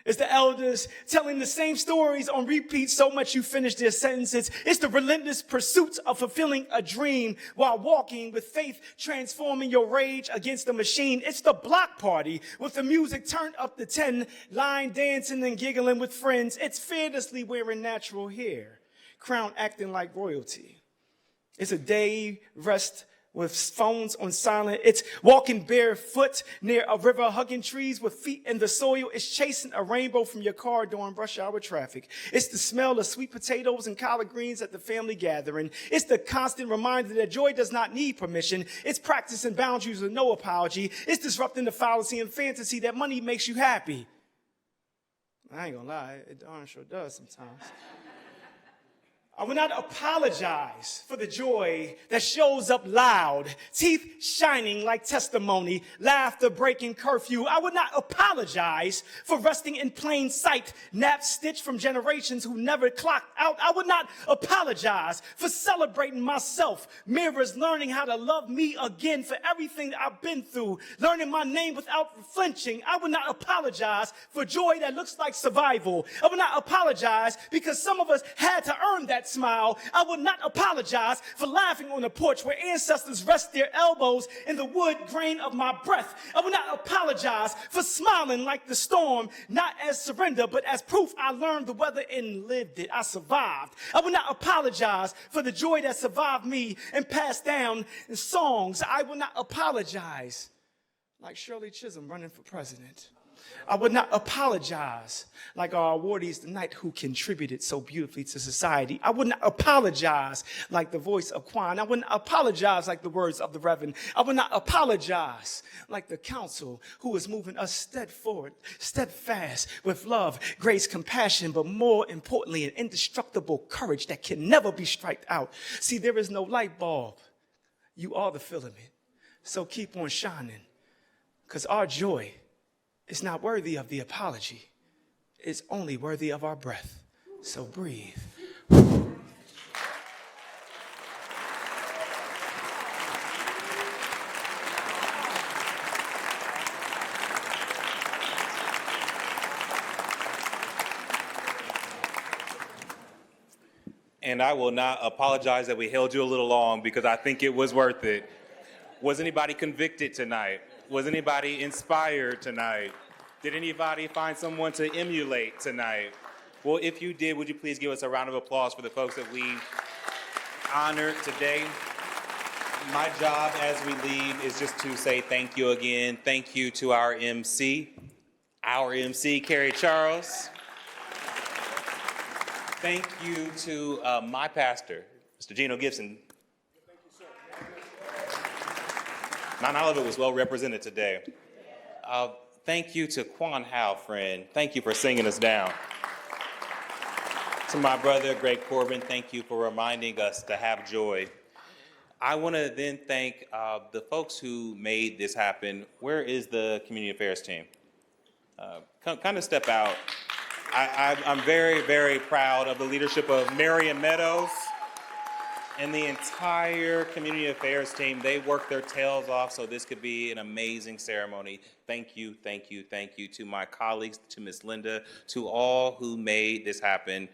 It's the elders telling the same stories on repeat so much you finish their sentences. It's the relentless pursuit of fulfilling a dream while walking with faith, transforming your rage against the machine. It's the block party with the music turned up to 10, lying, dancing, and giggling with friends. It's fearlessly wearing natural hair, crown acting like royalty. It's a day rest with phones on silent. It's walking barefoot near a river, hugging trees with feet in the soil. It's chasing a rainbow from your car during rush hour traffic. It's the smell of sweet potatoes and collard greens at the family gathering. It's the constant reminder that joy does not need permission. It's practicing boundaries with no apology. It's disrupting the fallacy and fantasy that money makes you happy. I ain't gonna lie, it darn sure does sometimes. I will not apologize for the joy that shows up loud, teeth shining like testimony, laughter breaking curfew. I would not apologize for resting in plain sight, naps stitched from generations who never clocked out. I would not apologize for celebrating myself, mirrors learning how to love me again for everything that I've been through, learning my name without flinching. I would not apologize for joy that looks like survival. I would not apologize because some of us had to earn that smile. I would not apologize for laughing on the porch where ancestors rest their elbows in the wood grain of my breath. I would not apologize for smiling like the storm, not as surrender, but as proof I learned the weather and lived it. I survived. I would not apologize for the joy that survived me and passed down in songs. I would not apologize like Shirley Chisholm running for president. I would not apologize like our awardees tonight who contributed so beautifully to society. I would not apologize like the voice of Quan. I would not apologize like the words of the Reverend. I would not apologize like the council who is moving us steadfast with love, grace, compassion, but more importantly, an indestructible courage that can never be striked out. See, there is no light bulb. You are the filament. So keep on shining, because our joy is not worthy of the apology. It's only worthy of our breath. So breathe. And I will not apologize that we held you a little long because I think it was worth it. Was anybody convicted tonight? Was anybody inspired tonight? Did anybody find someone to emulate tonight? Well, if you did, would you please give us a round of applause for the folks that we honored today? My job as we leave is just to say thank you again. Thank you to our MC, Carrie Charles. Thank you to my pastor, Mr. Gino Gibson. Not all of it was well represented today. Thank you to Quan Howe, friend. Thank you for singing us down. To my brother, Greg Corbin, thank you for reminding us to have joy. I want to then thank the folks who made this happen. Where is the community affairs team? Kind of step out. I'm very, very proud of the leadership of Marion Meadows and the entire community affairs team. They worked their tails off so this could be an amazing ceremony. Thank you, thank you, thank you to my colleagues, to Miss Linda, to all who made this happen.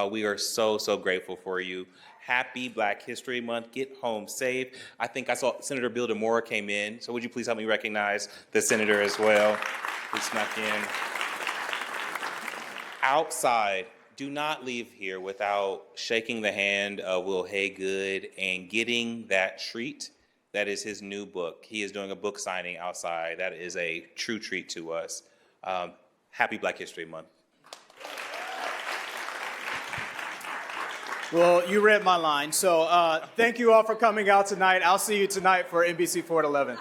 We are so, so grateful for you. Happy Black History Month. Get home safe. I think I saw Senator Bill DeMora came in, so would you please help me recognize the senator as well, who snuck in. Outside, do not leave here without shaking the hand of Wil Haygood and getting that treat. That is his new book. He is doing a book signing outside. That is a true treat to us. Happy Black History Month. Well, you read my line. So thank you all for coming out tonight. I'll see you tonight for NBC 4 at 11.